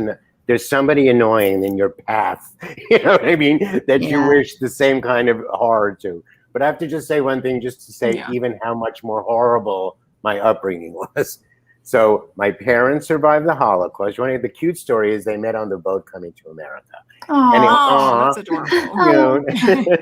somebody annoying in your path, you know what I mean, that you Yeah. wish the same kind of horror to. But I have to just say one thing, just to say Yeah. even how much more horrible my upbringing was. So my parents survived the Holocaust. One of the cute story is they met on the boat coming to America. Anyway, Oh, that's adorable. You know,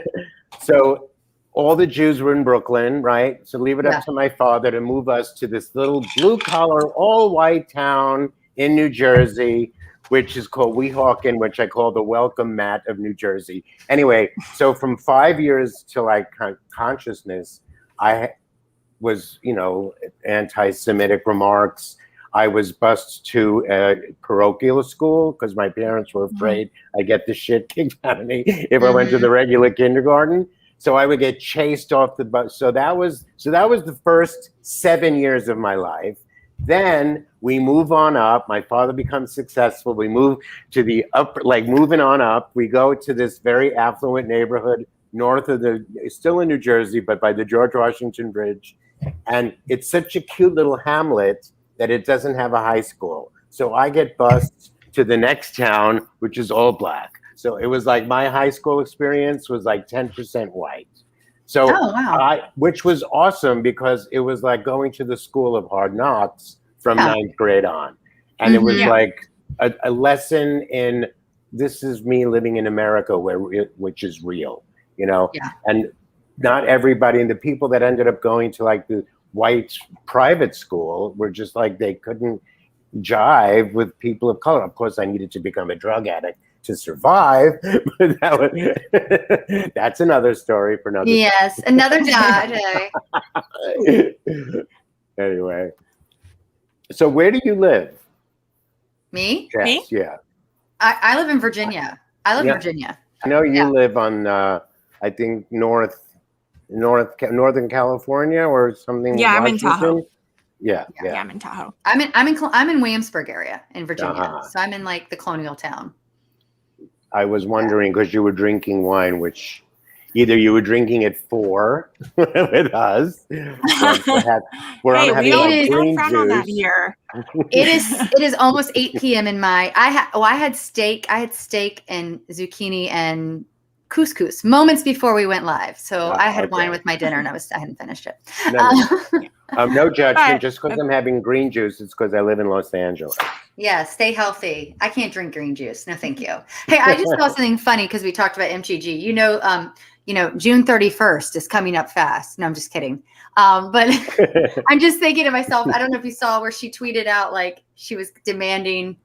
so all the Jews were in Brooklyn, right? So leave it Yeah. up to my father to move us to this little blue collar, all white town in New Jersey, which is called Weehawken, which I call the welcome mat of New Jersey. Anyway, so from 5 years to like consciousness, I was, you know, anti-Semitic remarks. I was bused to a parochial school because my parents were afraid I'd get the shit kicked out of me if I went to the regular kindergarten. So I would get chased off the bus. So that was the first 7 years of my life. Then we move on up. My father becomes successful. We move to the upper, like moving on up. We go to this very affluent neighborhood north of still in New Jersey, but by the George Washington Bridge. And it's such a cute little hamlet that it doesn't have a high school. So I get bused to the next town, which is all Black. So it was like my high school experience was like 10% white. So Oh, wow. which was awesome because it was like going to the school of hard knocks from Yeah. 9th grade on. And it was Yeah. like a lesson in this is me living in America which is real, you know? Yeah. And not everybody, and the people that ended up going to like the white private school were just like, they couldn't jive with people of color. Of course, I needed to become a drug addict to survive, but that's another story for another Yes, another day. Anyway, so where do you live? Me? Yes, Me? yeah. I live in Virginia. I live in Yeah. Virginia. I know you Yeah. live on, I think Northern California or something. Yeah, I'm in Washington? Tahoe. Yeah, Yeah, yeah. I'm in Tahoe. I'm in Williamsburg area in Virginia. Uh-huh. So I'm in like the colonial town. I was wondering because you were drinking wine, which either you were drinking at 4 with us, or perhaps where Hey, I'm we having don't, my we don't green frown on that juice. here. It is almost 8 p.m. in my I had steak and zucchini and couscous moments before we went live. So I had wine Okay. with my dinner and I hadn't finished it. No judgment. But- Just because I'm having green juice, it's because I live in Los Angeles. Yeah, stay healthy. I can't drink green juice. No, thank you. Hey, I just saw something funny because we talked about MTG. You know, June 31st is coming up fast. No, I'm just kidding. But I'm just thinking to myself, I don't know if you saw where she tweeted out like she was demanding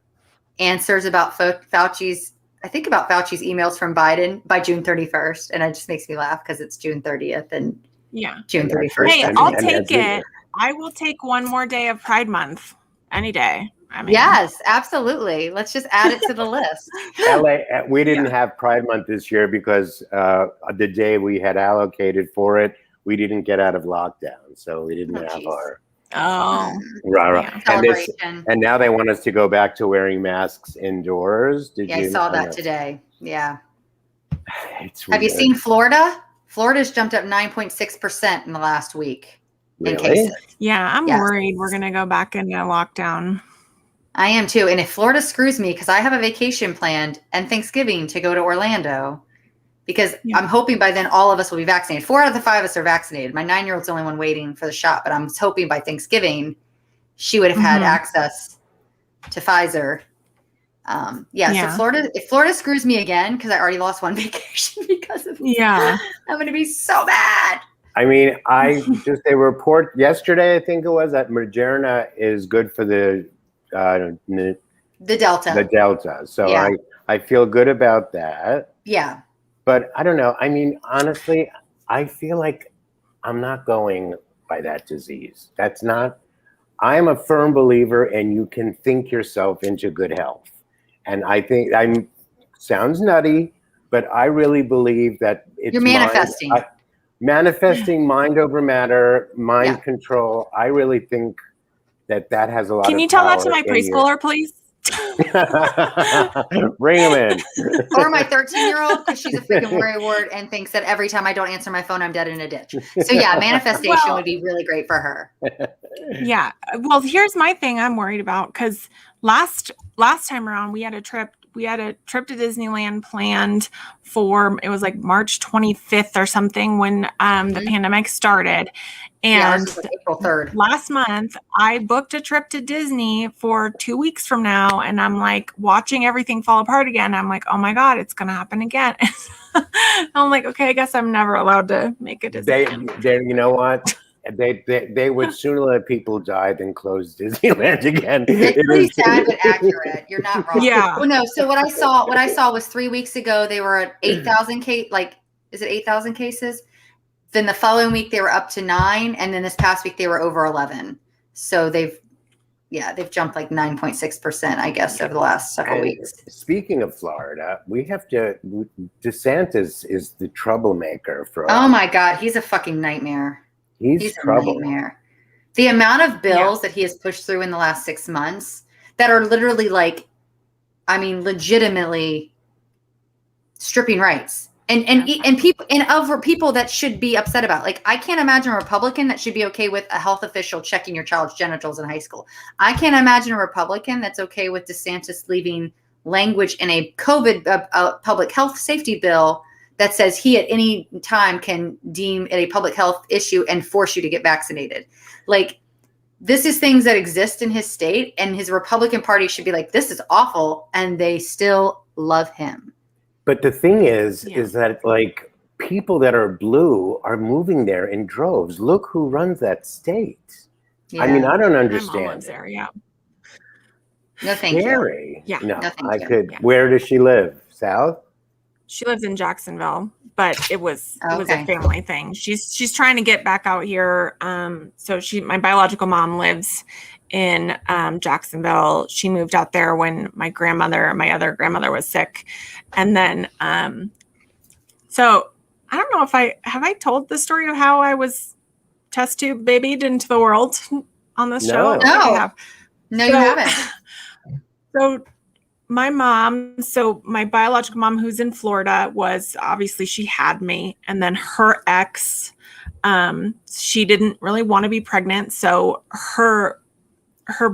answers about Fauci's emails from Biden by June 31st. And it just makes me laugh because it's June 30th and Yeah. June 31st. Hey, And- I'll and take that's it. I will take one more day of Pride Month any day. I mean, Yes, absolutely. Let's just add it to the list. LA, we didn't have Pride Month this year because the day we had allocated for it, we didn't get out of lockdown, so we didn't Oh, have geez. our Oh, rah-rah. Yeah. Celebration. And now they want us to go back to wearing masks indoors. Did Yeah, you? I saw know? that today. Yeah. It's Have you weird. seen Florida? Florida's jumped up 9.6% in the last week in Really? cases. yeah. I'm Yes. worried we're going to go back into lockdown. I am too. And if Florida screws me, because I have a vacation planned and Thanksgiving to go to Orlando, because Yeah. I'm hoping by then all of us will be vaccinated. 4 out of the 5 of us are vaccinated. My 9-year-old's the only one waiting for the shot, but I'm hoping by Thanksgiving she would have had Mhm. access to Pfizer So Florida, if Florida screws me again, because I already lost one vacation because of it, I'm going to be so mad. I mean, a report yesterday, I think it was, that Moderna is good for the Delta. The Delta. So I feel good about that. Yeah. But I don't know. I mean, honestly, I feel like I'm not going by that disease. I'm a firm believer, and you can think yourself into good health. And I think sounds nutty, but I really believe that it's you're manifesting. Manifesting mind over matter, mind control. I really think that has a lot of power. Can you tell that to my preschooler, please? Bring him in. Or my 13-year-old, because she's a freaking worrywart and thinks that every time I don't answer my phone, I'm dead in a ditch. So yeah, manifestation would be really great for her. Yeah. Well, here's my thing I'm worried about, because last time around we had a trip to Disneyland planned for, it was like March 25th or something when the pandemic started. And like April 3rd. Last month, I booked a trip to Disney for 2 weeks from now, and I'm like watching everything fall apart again. I'm like, oh my God, it's going to happen again. I'm like, okay, I guess I'm never allowed to make a decision. You know what? They would sooner let people die than close Disneyland again. It's pretty sad but accurate. You're not wrong. Yeah. Well, no. So what I saw was 3 weeks ago they were at 8,000 is it 8,000 cases? Then the following week they were up to 9, and then this past week they were over 11. So they've jumped like 9.6%, I guess, over the last several weeks. Speaking of Florida, DeSantis is the troublemaker for Oh my God, he's a fucking nightmare. He's trouble. A nightmare. The amount of bills that he has pushed through in the last 6 months that are literally legitimately stripping rights. And people that should be upset about. Like, I can't imagine a Republican that should be okay with a health official checking your child's genitals in high school. I can't imagine a Republican that's okay with DeSantis leaving language in a COVID public health safety bill that says he at any time can deem it a public health issue and force you to get vaccinated. Like, this is things that exist in his state, and his Republican Party should be like, this is awful, and they still love him. But the thing is that, like, people that are blue are moving there in droves. Look who runs that state. Yeah. I mean, I don't understand. My mom lives there, yeah. No, thank Scary. you. Yeah. No, I could. Yeah. Where does she live? South? She lives in Jacksonville, but it was a family thing. She's trying to get back out here. So my biological mom lives in Jacksonville. She moved out there when my other grandmother was sick. And then so I don't know if I told the story of how I was test tube babied into the world on this show. No, you haven't. So my biological mom, who's in Florida, was obviously, she had me, and then her ex, she didn't really want to be pregnant. So her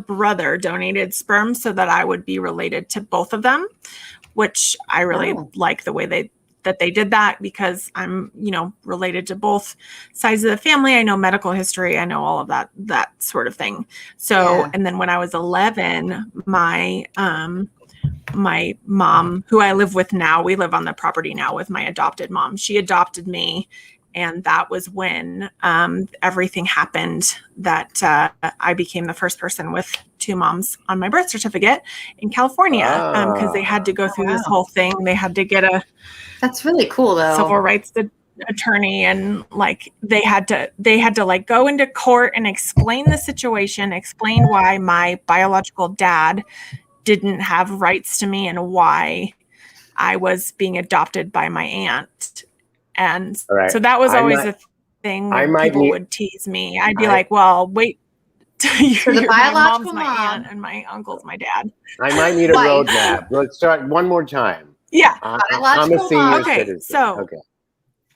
brother donated sperm so that I would be related to both of them, which I really like the way they did that, because I'm, related to both sides of the family. I know medical history. I know all of that sort of thing. So, and then when I was 11, my mom, who I live with now, we live on the property now with my adopted mom. She adopted me. And that was when everything happened, that I became the first person with 2 moms on my birth certificate in California, because they had to go through this whole thing. They had to get That's really cool, though. Civil rights attorney, and like they had to like go into court and explain the situation, explain why my biological dad didn't have rights to me and why I was being adopted by my aunt. And so that was always a thing when people would tease me. I'd be like, well, wait. So the biological my aunt and my uncle's my dad. I might need a roadmap. Let's start one more time. Yeah. I'm a senior citizen. So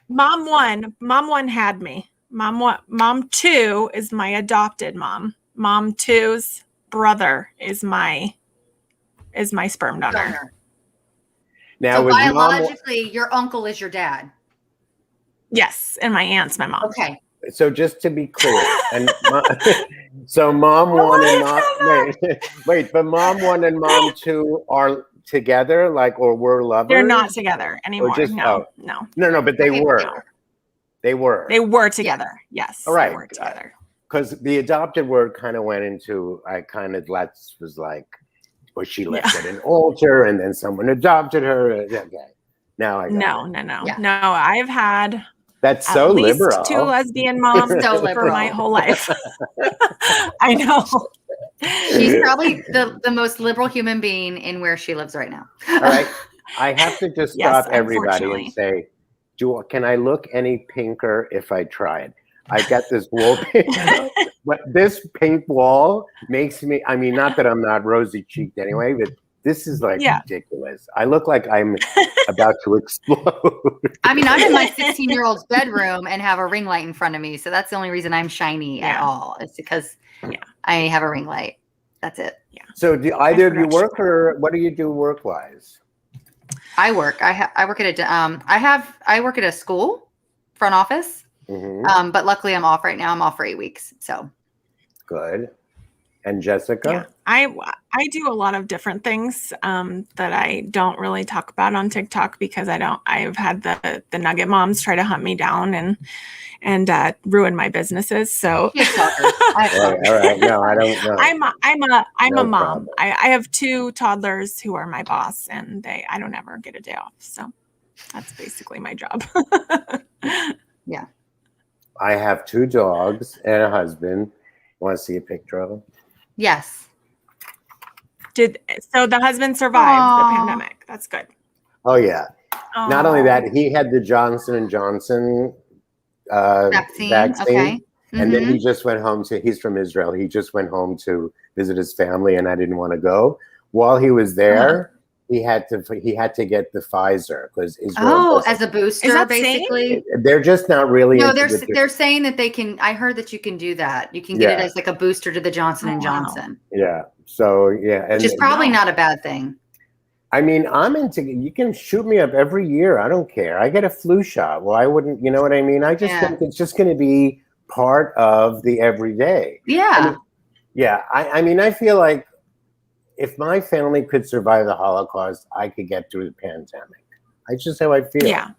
mom one had me. Mom 2 is my adopted mom. Mom 2's brother is my sperm donor. Now, so biologically, your uncle is your dad. Yes, and my aunt's my mom. Okay. So just to be clear, and so mom one and mom wait, but mom one and mom two are together, like, or were lovers? They're not together anymore. just- No, oh. no. No, but they Okay, were. no. They were. They were together. Yes. All right. They were together. Because the adopted word kind of went into, was like, was she left at an altar and then someone adopted her? Okay. Now I got it. Yeah. No, I've had That's at so least liberal. 2 lesbian moms So for liberal. my whole life. I know. She's probably the most liberal human being in where she lives right now. All right. I have to just Yes, stop everybody unfortunately. and say, can I look any pinker if I tried? I got this wallpaper, but this pink wall makes me, I mean, not that I'm not rosy cheeked anyway, but this is like ridiculous. I look like I'm about to explode. I mean, I'm in my 16-year-old's bedroom and have a ring light in front of me. So that's the only reason I'm shiny at all. It's because I have a ring light. That's it. Yeah. So do either of you work, or what do you do work-wise? I work. I work at I work at a school front office. Mm-hmm. But luckily I'm off right now. I'm off for 8 weeks. So Good. And Jessica? Yeah. I do a lot of different things that I don't really talk about on TikTok because I've had the nugget moms try to hunt me down and ruin my businesses. So All right. No, I don't know. I'm No a mom. problem. I have 2 toddlers who are my boss, and I don't ever get a day off. So that's basically my job. Yeah. I have 2 dogs and a husband. Want to see a picture of them? Yes. So the husband survived the pandemic. That's good. Oh yeah. Not only that, he had the Johnson & Johnson vaccine. Okay. And then he just went home he's from Israel. He just went home to visit his family, and I didn't want to go. While he was there, he had to get the Pfizer because Israel. As a booster, Is that basically. They're just not really. No, they're saying that they can. I heard that you can do that. You can get it as like a booster to the Johnson & Johnson. Yeah. So yeah, Which is probably not a bad thing. I mean, I'm into. You can shoot me up every year. I don't care. I get a flu shot. Well, I wouldn't. You know what I mean? I just think it's just going to be part of the everyday. Yeah. I mean, I feel like if my family could survive the Holocaust, I could get through the pandemic. That's just how I feel. Yeah.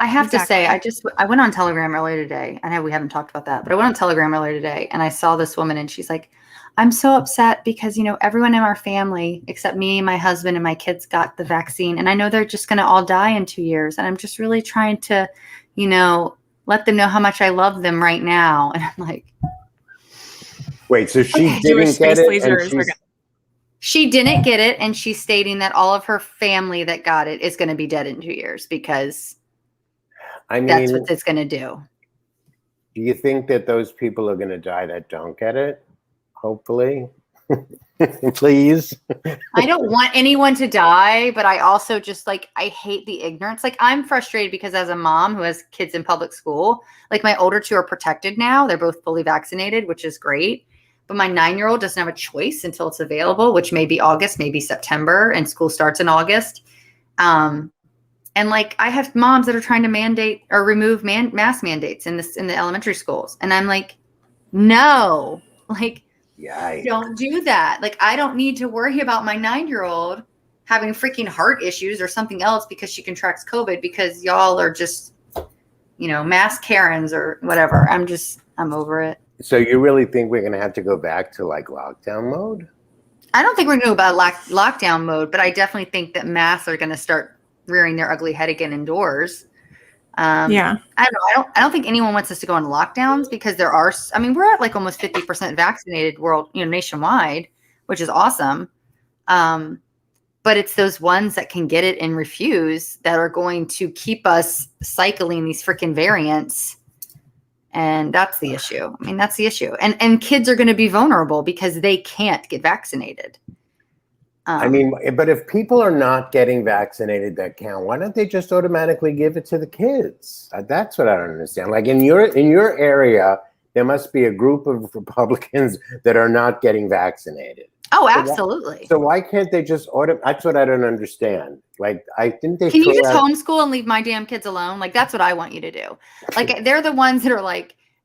I have to say, I went on Telegram earlier today. I know we haven't talked about that, but I went on Telegram earlier today and I saw this woman and she's like, I'm so upset because, everyone in our family, except me, my husband, and my kids got the vaccine. And I know they're just going to all die in 2 years. And I'm just really trying to, let them know how much I love them right now. And I'm like, wait, so she didn't get it? And she didn't get it. And she's stating that all of her family that got it is going to be dead in 2 years because that's what it's going to do. Do you think that those people are going to die that don't get it? Hopefully. Please. I don't want anyone to die, but I also just I hate the ignorance. I'm frustrated because as a mom who has kids in public school, my older 2 are protected now. They're both fully vaccinated, which is great. But my 9-year-old doesn't have a choice until it's available, which may be August, maybe September, and school starts in August. And I have moms that are trying to mandate or remove mask mandates in the elementary schools. And I'm like, no, Yikes. don't do that. I don't need to worry about my 9-year-old having freaking heart issues or something else because she contracts COVID because y'all are just, mass Karens or whatever. I'm over it. So you really think we're going to have to go back to lockdown mode? I don't think we're going to go about lockdown mode, but I definitely think that masks are going to start rearing their ugly head again indoors. I don't think anyone wants us to go on lockdowns because we're at almost 50% vaccinated nationwide, which is awesome. But it's those ones that can get it and refuse that are going to keep us cycling these freaking variants. And that's the issue. That's the issue. And kids are going to be vulnerable because they can't get vaccinated. But if people are not getting vaccinated that count, why don't they just automatically give it to the kids? That's what I don't understand. In your area, there must be a group of Republicans that are not getting vaccinated. Oh, absolutely. So why can't they just that's what I don't understand. I think they can you just homeschool and leave my damn kids alone? That's what I want you to do. They're the ones that are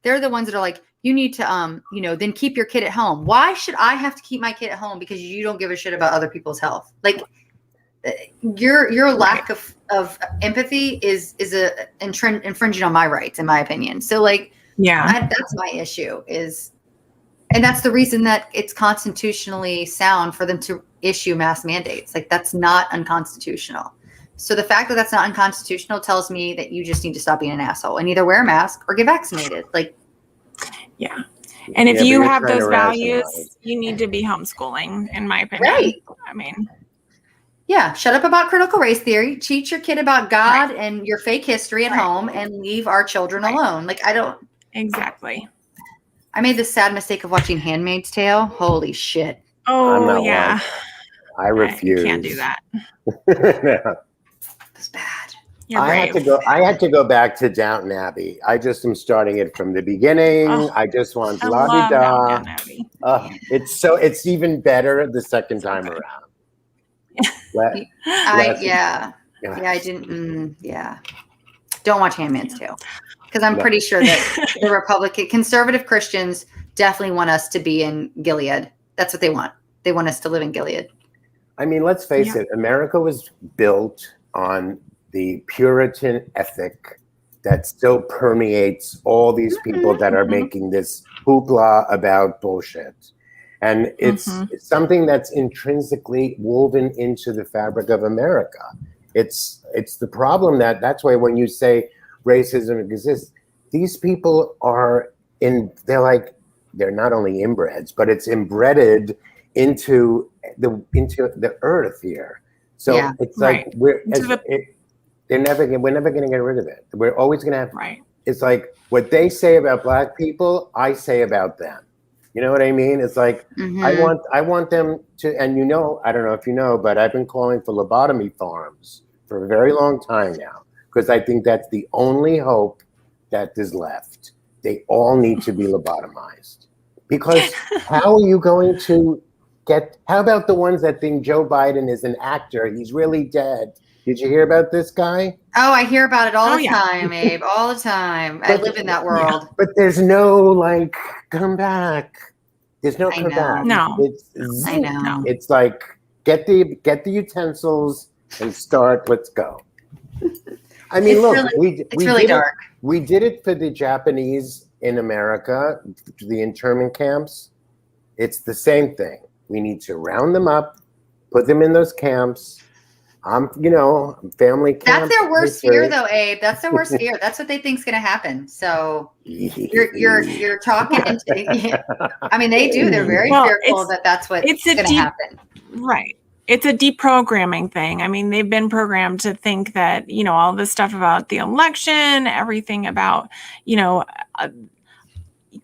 they're the ones that are like, you need to, then keep your kid at home. Why should I have to keep my kid at home because you don't give a shit about other people's health? Like, your lack of empathy is infringing on my rights, in my opinion. So like, that's my issue and that's the reason that it's constitutionally sound for them to issue mass mandates. Like, that's not unconstitutional. So the fact that that's not unconstitutional tells me that you just need to stop being an asshole and either wear a mask or get vaccinated. Like, yeah. And if you have those values, you need to be homeschooling, in my opinion. Right. I mean, yeah, shut up about critical race theory, teach your kid about God and your fake history at home, and leave our children alone. Like, I don't. Exactly. I made the sad mistake of watching Handmaid's Tale. Holy shit. Oh, yeah. I refuse. You can't do that. It's bad. I had to go back to Downton Abbey. I just am starting it from the beginning. I just want la-di-da. It's even better the second time around. I didn't. Don't watch Handmaid's Tale because I'm pretty sure that the conservative Christians definitely want us to be in Gilead. That's what they want. They want us to live in Gilead. I mean, let's face it. America was built on the Puritan ethic that still permeates all these people that are making this hoopla about bullshit. And it's something that's intrinsically woven into the fabric of America. It's the problem that's why when you say racism exists, these people they're not only inbreds, but it's embedded into the earth here. So it's like we're never going to get rid of it. We're always going to have. Right. It's like what they say about Black people, I say about them. You know what I mean? It's like I want them to, and I don't know if you know, but I've been calling for lobotomy farms for a very long time now because I think that's the only hope that is left. They all need to be lobotomized because how are you going to how about the ones that think Joe Biden is an actor? He's really dead. Did you hear about this guy? Oh, I hear about it all the time, Abe. All the time. I live in that world. Yeah. But there's no come back. There's no come back. No. I know. It's like get the utensils and start. Let's go. I mean, it's really dark. We did it for the Japanese in America, the internment camps. It's the same thing. We need to round them up, put them in those camps. Family camp. That's their worst fear, though, Abe. That's their worst fear. That's what they think's going to happen. So you're talking into. I mean, they do. They're very fearful that that's what's going to happen. Right. It's a deprogramming thing. I mean, they've been programmed to think that all this stuff about the election, everything about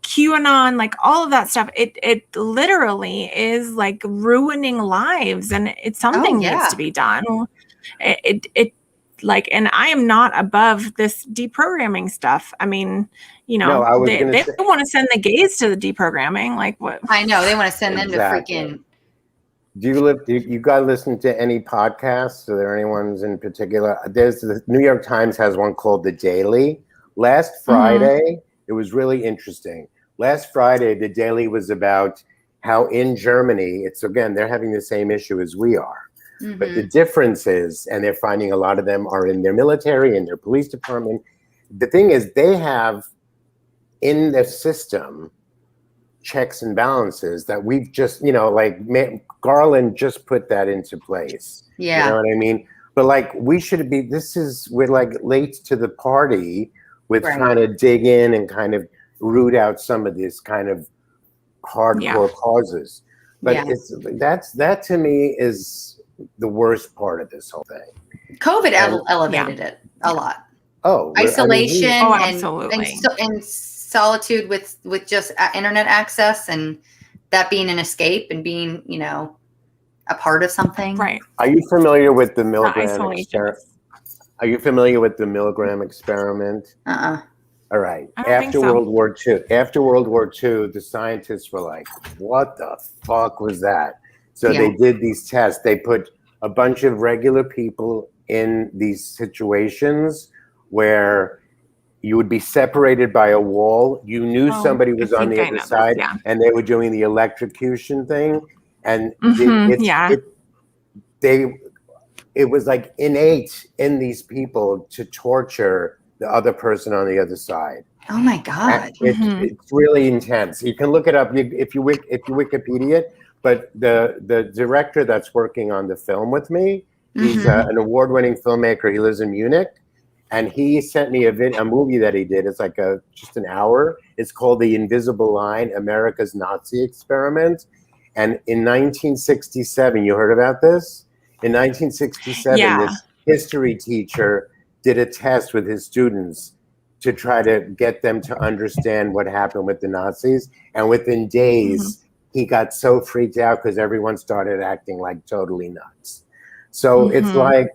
QAnon, like all of that stuff, it literally is like ruining lives, and it's something needs to be done. It and I am not above this deprogramming stuff. I mean, they want to send the gays to the deprogramming. Like what? I know they want to send them to freaking. Do you guys listen to any podcasts? Are there any ones in particular? There's the New York Times has one called The Daily. Last Friday. It was really interesting. Last Friday, The Daily was about how in Germany, they're having the same issue as we are. But the difference is, and they're finding a lot of them are in their military, in their police department. The thing is, they have in the system checks and balances that we've just, Garland just put that into place. Yeah. You know what I mean? But we should be, we're late to the party with trying to dig in and kind of root out some of these kind of hardcore causes. But that to me is the worst part of this whole thing. COVID elevated it a lot. Oh, isolation absolutely. and solitude with just internet access, and that being an escape and being, a part of something. Right. Are you familiar with the Milgram experiment? Are you familiar with the Milgram experiment? All right. After World War II, the scientists were like, what the fuck was that? So they did these tests. They put a bunch of regular people in these situations where you would be separated by a wall. You knew somebody was on the other side, and they were doing the electrocution thing. And it was like innate in these people to torture the other person on the other side. Oh my God. It's really intense. You can look it up if you Wikipedia it, but the director that's working on the film with me, he's an award-winning filmmaker. He lives in Munich, and he sent me a movie that he did. It's like just an hour. It's called The Invisible Line, America's Nazi Experiment. And in 1967, you heard about this? In 1967, this history teacher did a test with his students to try to get them to understand what happened with the Nazis. And within days, he got so freaked out because everyone started acting like totally nuts. So it's like,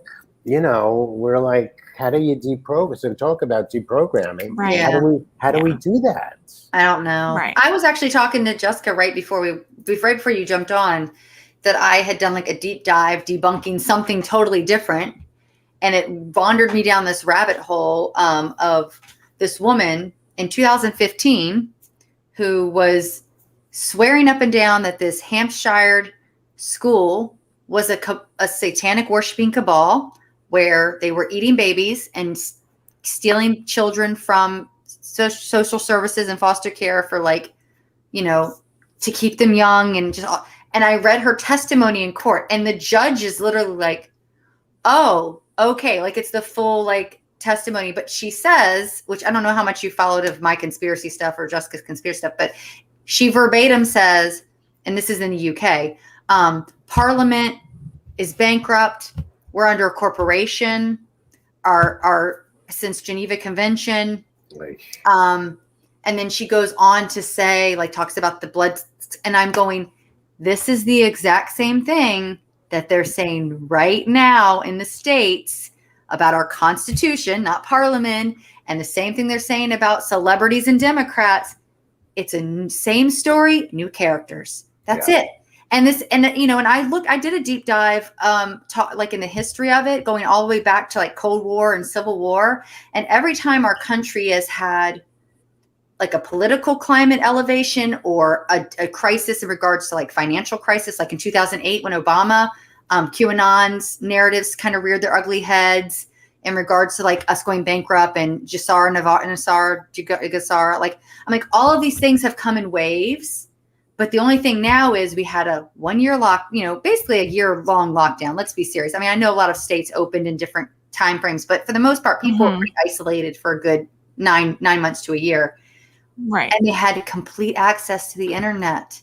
we're like, how do you deprogram? So talk about deprogramming. Right. How do we do that? I don't know. Right. I was actually talking to Jessica right before you jumped on, that I had done like a deep dive debunking something totally different. And it wandered me down this rabbit hole of this woman in 2015 who was swearing up and down that this Hampshire school was a satanic worshiping cabal where they were eating babies and stealing children from social services and foster care for to keep them young and I read her testimony in court, and the judge is literally like, oh, okay. Like it's the full testimony, but she says, which I don't know how much you followed of my conspiracy stuff or Jessica's conspiracy stuff, but she verbatim says, and this is in the UK, Parliament is bankrupt. We're under a corporation, our since Geneva Convention. And then she goes on to say, talks about the blood, and I'm going, this is the exact same thing that they're saying right now in the States about our Constitution, not Parliament, and the same thing they're saying about celebrities and Democrats. It's a same story, new characters. That's it. And I did a deep dive, in the history of it, going all the way back to Cold War and Civil War. And every time our country has had a political climate elevation or a crisis in regards to financial crisis, like in 2008 when Obama, QAnon's narratives kind of reared their ugly heads in regards to us going bankrupt and Jassar, I'm like, all of these things have come in waves. But the only thing now is we had a 1 year basically a year long lockdown. Let's be serious. I mean, I know a lot of states opened in different time frames, but for the most part, people were pretty isolated for a good nine months to a year. Right. And they had complete access to the internet.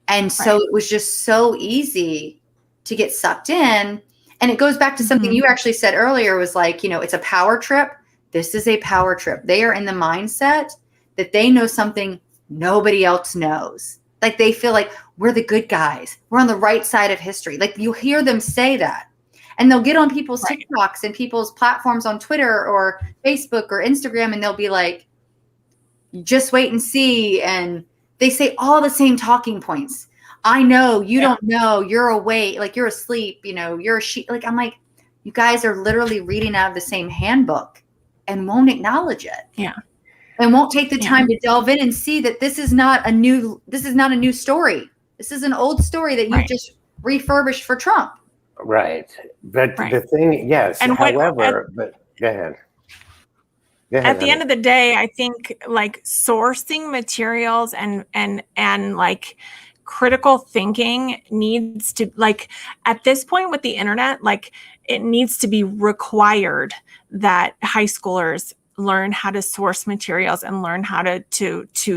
And so it was just so easy to get sucked in. And it goes back to something you actually said earlier was it's a power trip. This is a power trip. They are in the mindset that they know something nobody else knows. They feel like we're the good guys. We're on the right side of history. You hear them say that. And they'll get on people's TikToks and people's platforms on Twitter or Facebook or Instagram, and they'll be like, just wait and see. And they say all the same talking points. I know, you don't know, you're awake, you're asleep, you're a sheep. I'm like, you guys are literally reading out of the same handbook and won't acknowledge it. Yeah. And won't take the time to delve in and see that this is not a new story. This is an old story that you just refurbished for Trump. Right. But the thing, and however, but go ahead. At the end of the day, I think sourcing materials and critical thinking needs to at this point with the internet, it needs to be required that high schoolers learn how to source materials and learn how to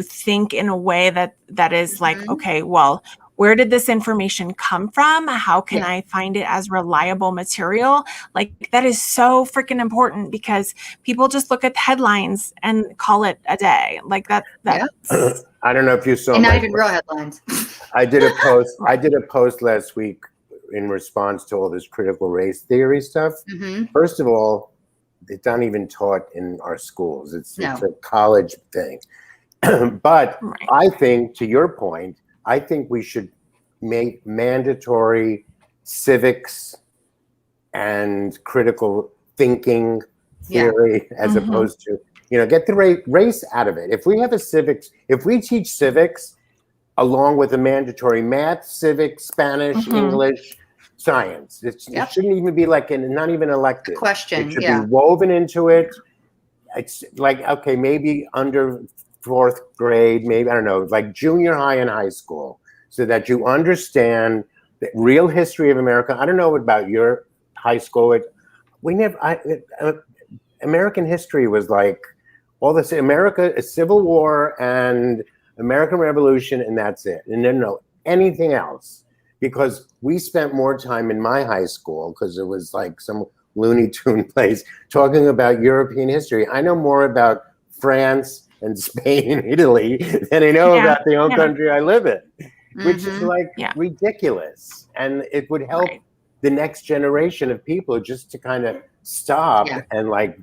think in a way that is okay, well, where did this information come from? How can I find it as reliable material? That is so freaking important because people just look at the headlines and call it a day. I don't know if you saw. And not even real headlines. I did a post last week in response to all this critical race theory stuff. First of all, it's not even taught in our schools. It's a college thing. But I think, to your point, I think we should make mandatory civics and critical thinking theory as opposed to Get the race out of it. If we teach civics along with a mandatory math, civics, Spanish, English, science, it shouldn't even be like not even elective. Question. It should be woven into it. It's like, okay, maybe under 4th grade, maybe, I don't know, like junior high and high school, so that you understand the real history of America. I don't know about your high school. American history was like all this America, a Civil War and American Revolution, and that's it. And didn't know anything else, because we spent more time in my high school, because it was like some Looney Tune place, talking about European history. I know more about France and Spain and Italy than I know about the own country I live in, which is like ridiculous. And it would help the next generation of people just to kind of stop and like,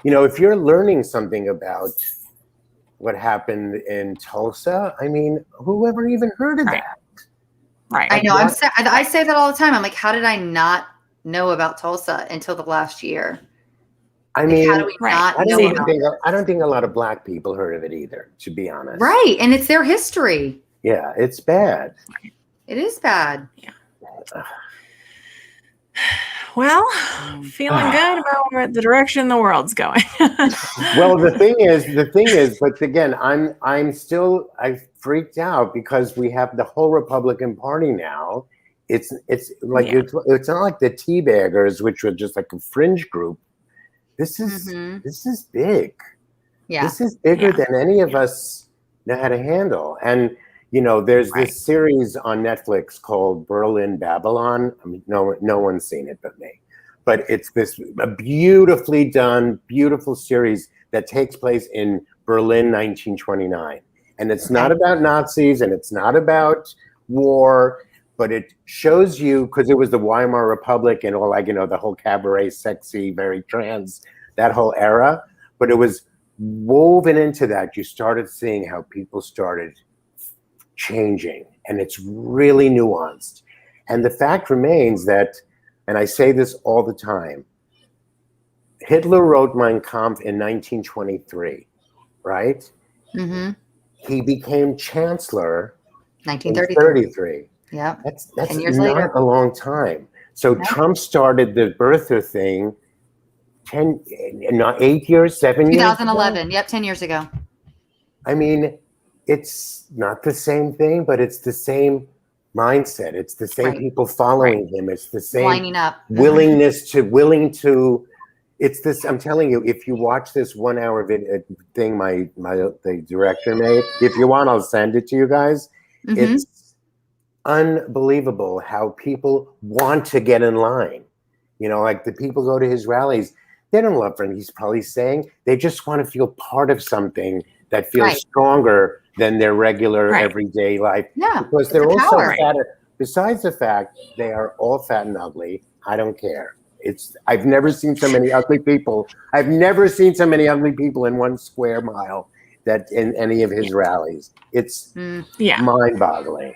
if you're learning something about what happened in Tulsa, I mean, whoever even heard of that? Right. I know. I say that all the time. I'm like, how did I not know about Tulsa until the last year? I mean, how do we not know about it? I don't think a lot of Black people heard of it either, to be honest. Right. And it's their history. Yeah, it's bad. It is bad. Yeah. Well, feeling good about where the direction the world's going. Well, the thing is, but again, I freaked out because we have the whole Republican Party now. It's like it's not like the Teabaggers, which were just like a fringe group. This is big. Yeah. This is bigger than any of us know how to handle. And there's this series on Netflix called Berlin Babylon. I mean, no one's seen it but me. But it's a beautifully done, beautiful series that takes place in Berlin, 1929. And it's not about Nazis, and it's not about war, but it shows you, because it was the Weimar Republic and all, like, the whole cabaret, sexy, very trans, that whole era. But it was woven into that. You started seeing how people started changing, and it's really nuanced. And the fact remains that, and I say this all the time, Hitler wrote Mein Kampf in 1923, right? Mm-hmm. He became chancellor 1933. Yeah, that's 10 years later. A long time. So Trump started the birther thing 8 years, 7 years 2011. Ago? Yep, 10 years ago. I mean, it's not the same thing, but it's the same mindset. It's the same people following him. It's the same lining up. willing to. It's this. I'm telling you, if you watch this 1 hour thing, the director made. If you want, I'll send it to you guys. Mm-hmm. It's unbelievable how people want to get in line. Like the people go to his rallies. They don't love him. He's probably saying they just want to feel part of something that feels stronger than their regular everyday life. Yeah, because they're also fatter. Besides the fact they are all fat and ugly, I don't care. I've never seen so many ugly people. I've never seen so many ugly people in 1 square mile that in any of his rallies. It's mind-boggling.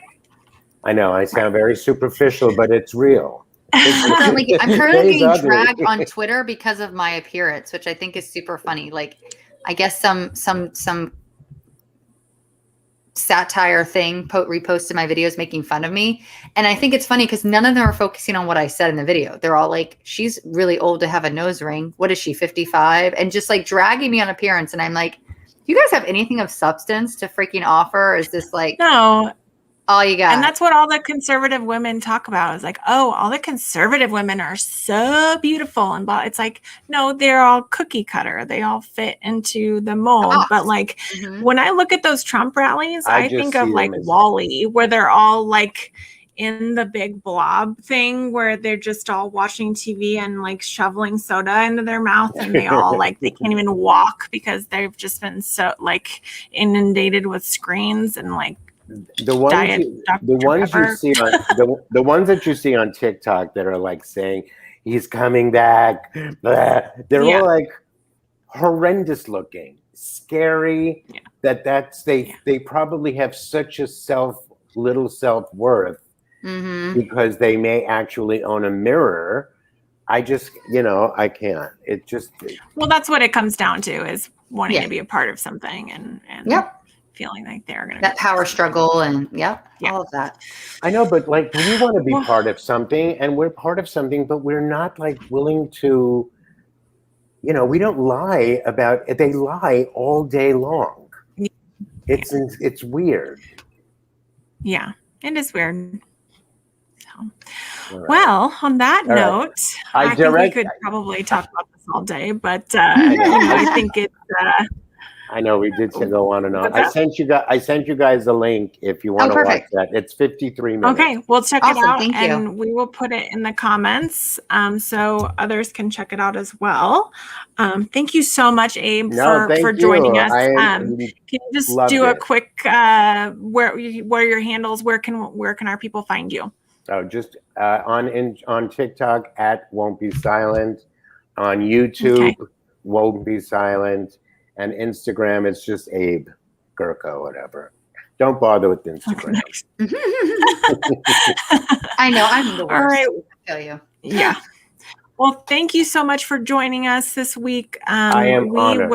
I know I sound very superficial, but it's real. I'm currently getting dragged on Twitter because of my appearance, which I think is super funny. Like, I guess some satire thing reposted my videos making fun of me, and I think it's funny because none of them are focusing on what I said in the video. They're all like, "She's really old to have a nose ring. What is she, 55?" And just like dragging me on appearance, and I'm like, "You guys have anything of substance to freaking offer? Or is this like no?" All you got. And that's what all the conservative women talk about is like, oh, all the conservative women are so beautiful. And it's like, no, they're all cookie cutter. They all fit into the mold. But like when I look at those Trump rallies, I think of like Wall-E, where they're all like in the big blob thing where they're just all watching TV and like shoveling soda into their mouth. And they all like, they can't even walk because they've just been so like inundated with screens and like, the ones that you see on TikTok that are like saying he's coming back, blah, they're all like horrendous looking, scary. They probably have such a little self-worth because they may actually own a mirror. I just, I can't. It just. Well, that's what it comes down to is wanting Yeah. to be a part of something and Yep. feeling like they're going to That power struggle and Yeah. all of that. I know, but like we want to be Well- part of something, and we're part of something, but we're not like willing to. We don't lie about it. They lie all day long. Yeah. It's weird. Yeah, it is weird. So, All right. well, on that All right. note, I I think we direct- could probably talk about this all day, but I know. I think it's I know we did go on and on. What's I that? sent you guys a link if you want to watch perfect. that. It's 53 minutes. okay. We'll check it Awesome, out, thank you. and we will put it in the comments so others can check it out as well. Thank you so much, Abe, No, thank for you. joining us. I Can you just loved do a it. quick where are your handles? Where can our people find you? Oh, just on TikTok at Won't Be Silent, on YouTube Okay. Won't Be Silent, and Instagram it's just Abe Gurko, whatever. Don't bother with Instagram. I know, I'm the worst. All right. I tell you. Yeah. Well, thank you so much for joining us this week. I am honored.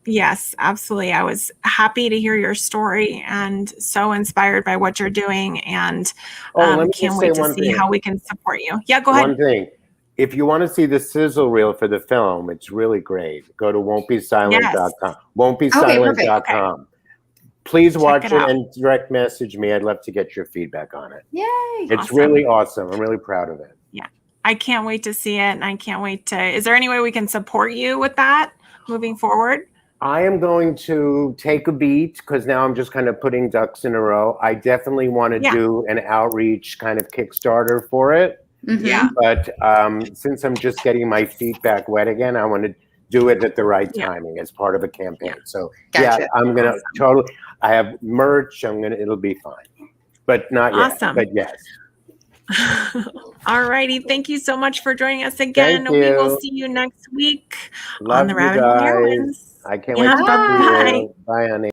Yes, absolutely. I was happy to hear your story and so inspired by what you're doing, and Let me can't just wait say to one see thing. how we can support you. Yeah, go ahead. One thing. If you want to see the sizzle reel for the film, it's really great. Go to won'tbesilent.com. Yes. Won'tbesilent.com. Please watch it it out. and direct message me. I'd love to get your feedback on it. Yay. It's Awesome. really awesome. I'm really proud of it. I can't wait to see it, and I can't wait to. Is there any way we can support you with that moving forward? I am going to take a beat because now I'm just kind of putting ducks in a row. I definitely want to do an outreach kind of Kickstarter for it. Mhm. Yeah. But since I'm just getting my feet back wet again, I want to do it at the right timing as part of a campaign. So Gotcha. yeah, I'm going to totally, I have merch. It'll be fine, but not yet, Awesome. but yes. All righty. Thank you so much for joining us again. Thank We will you. see you next week Love on the you Rabbit Hole guys. Heroines. I can't wait to Yeah, see bye. you. Bye, honey.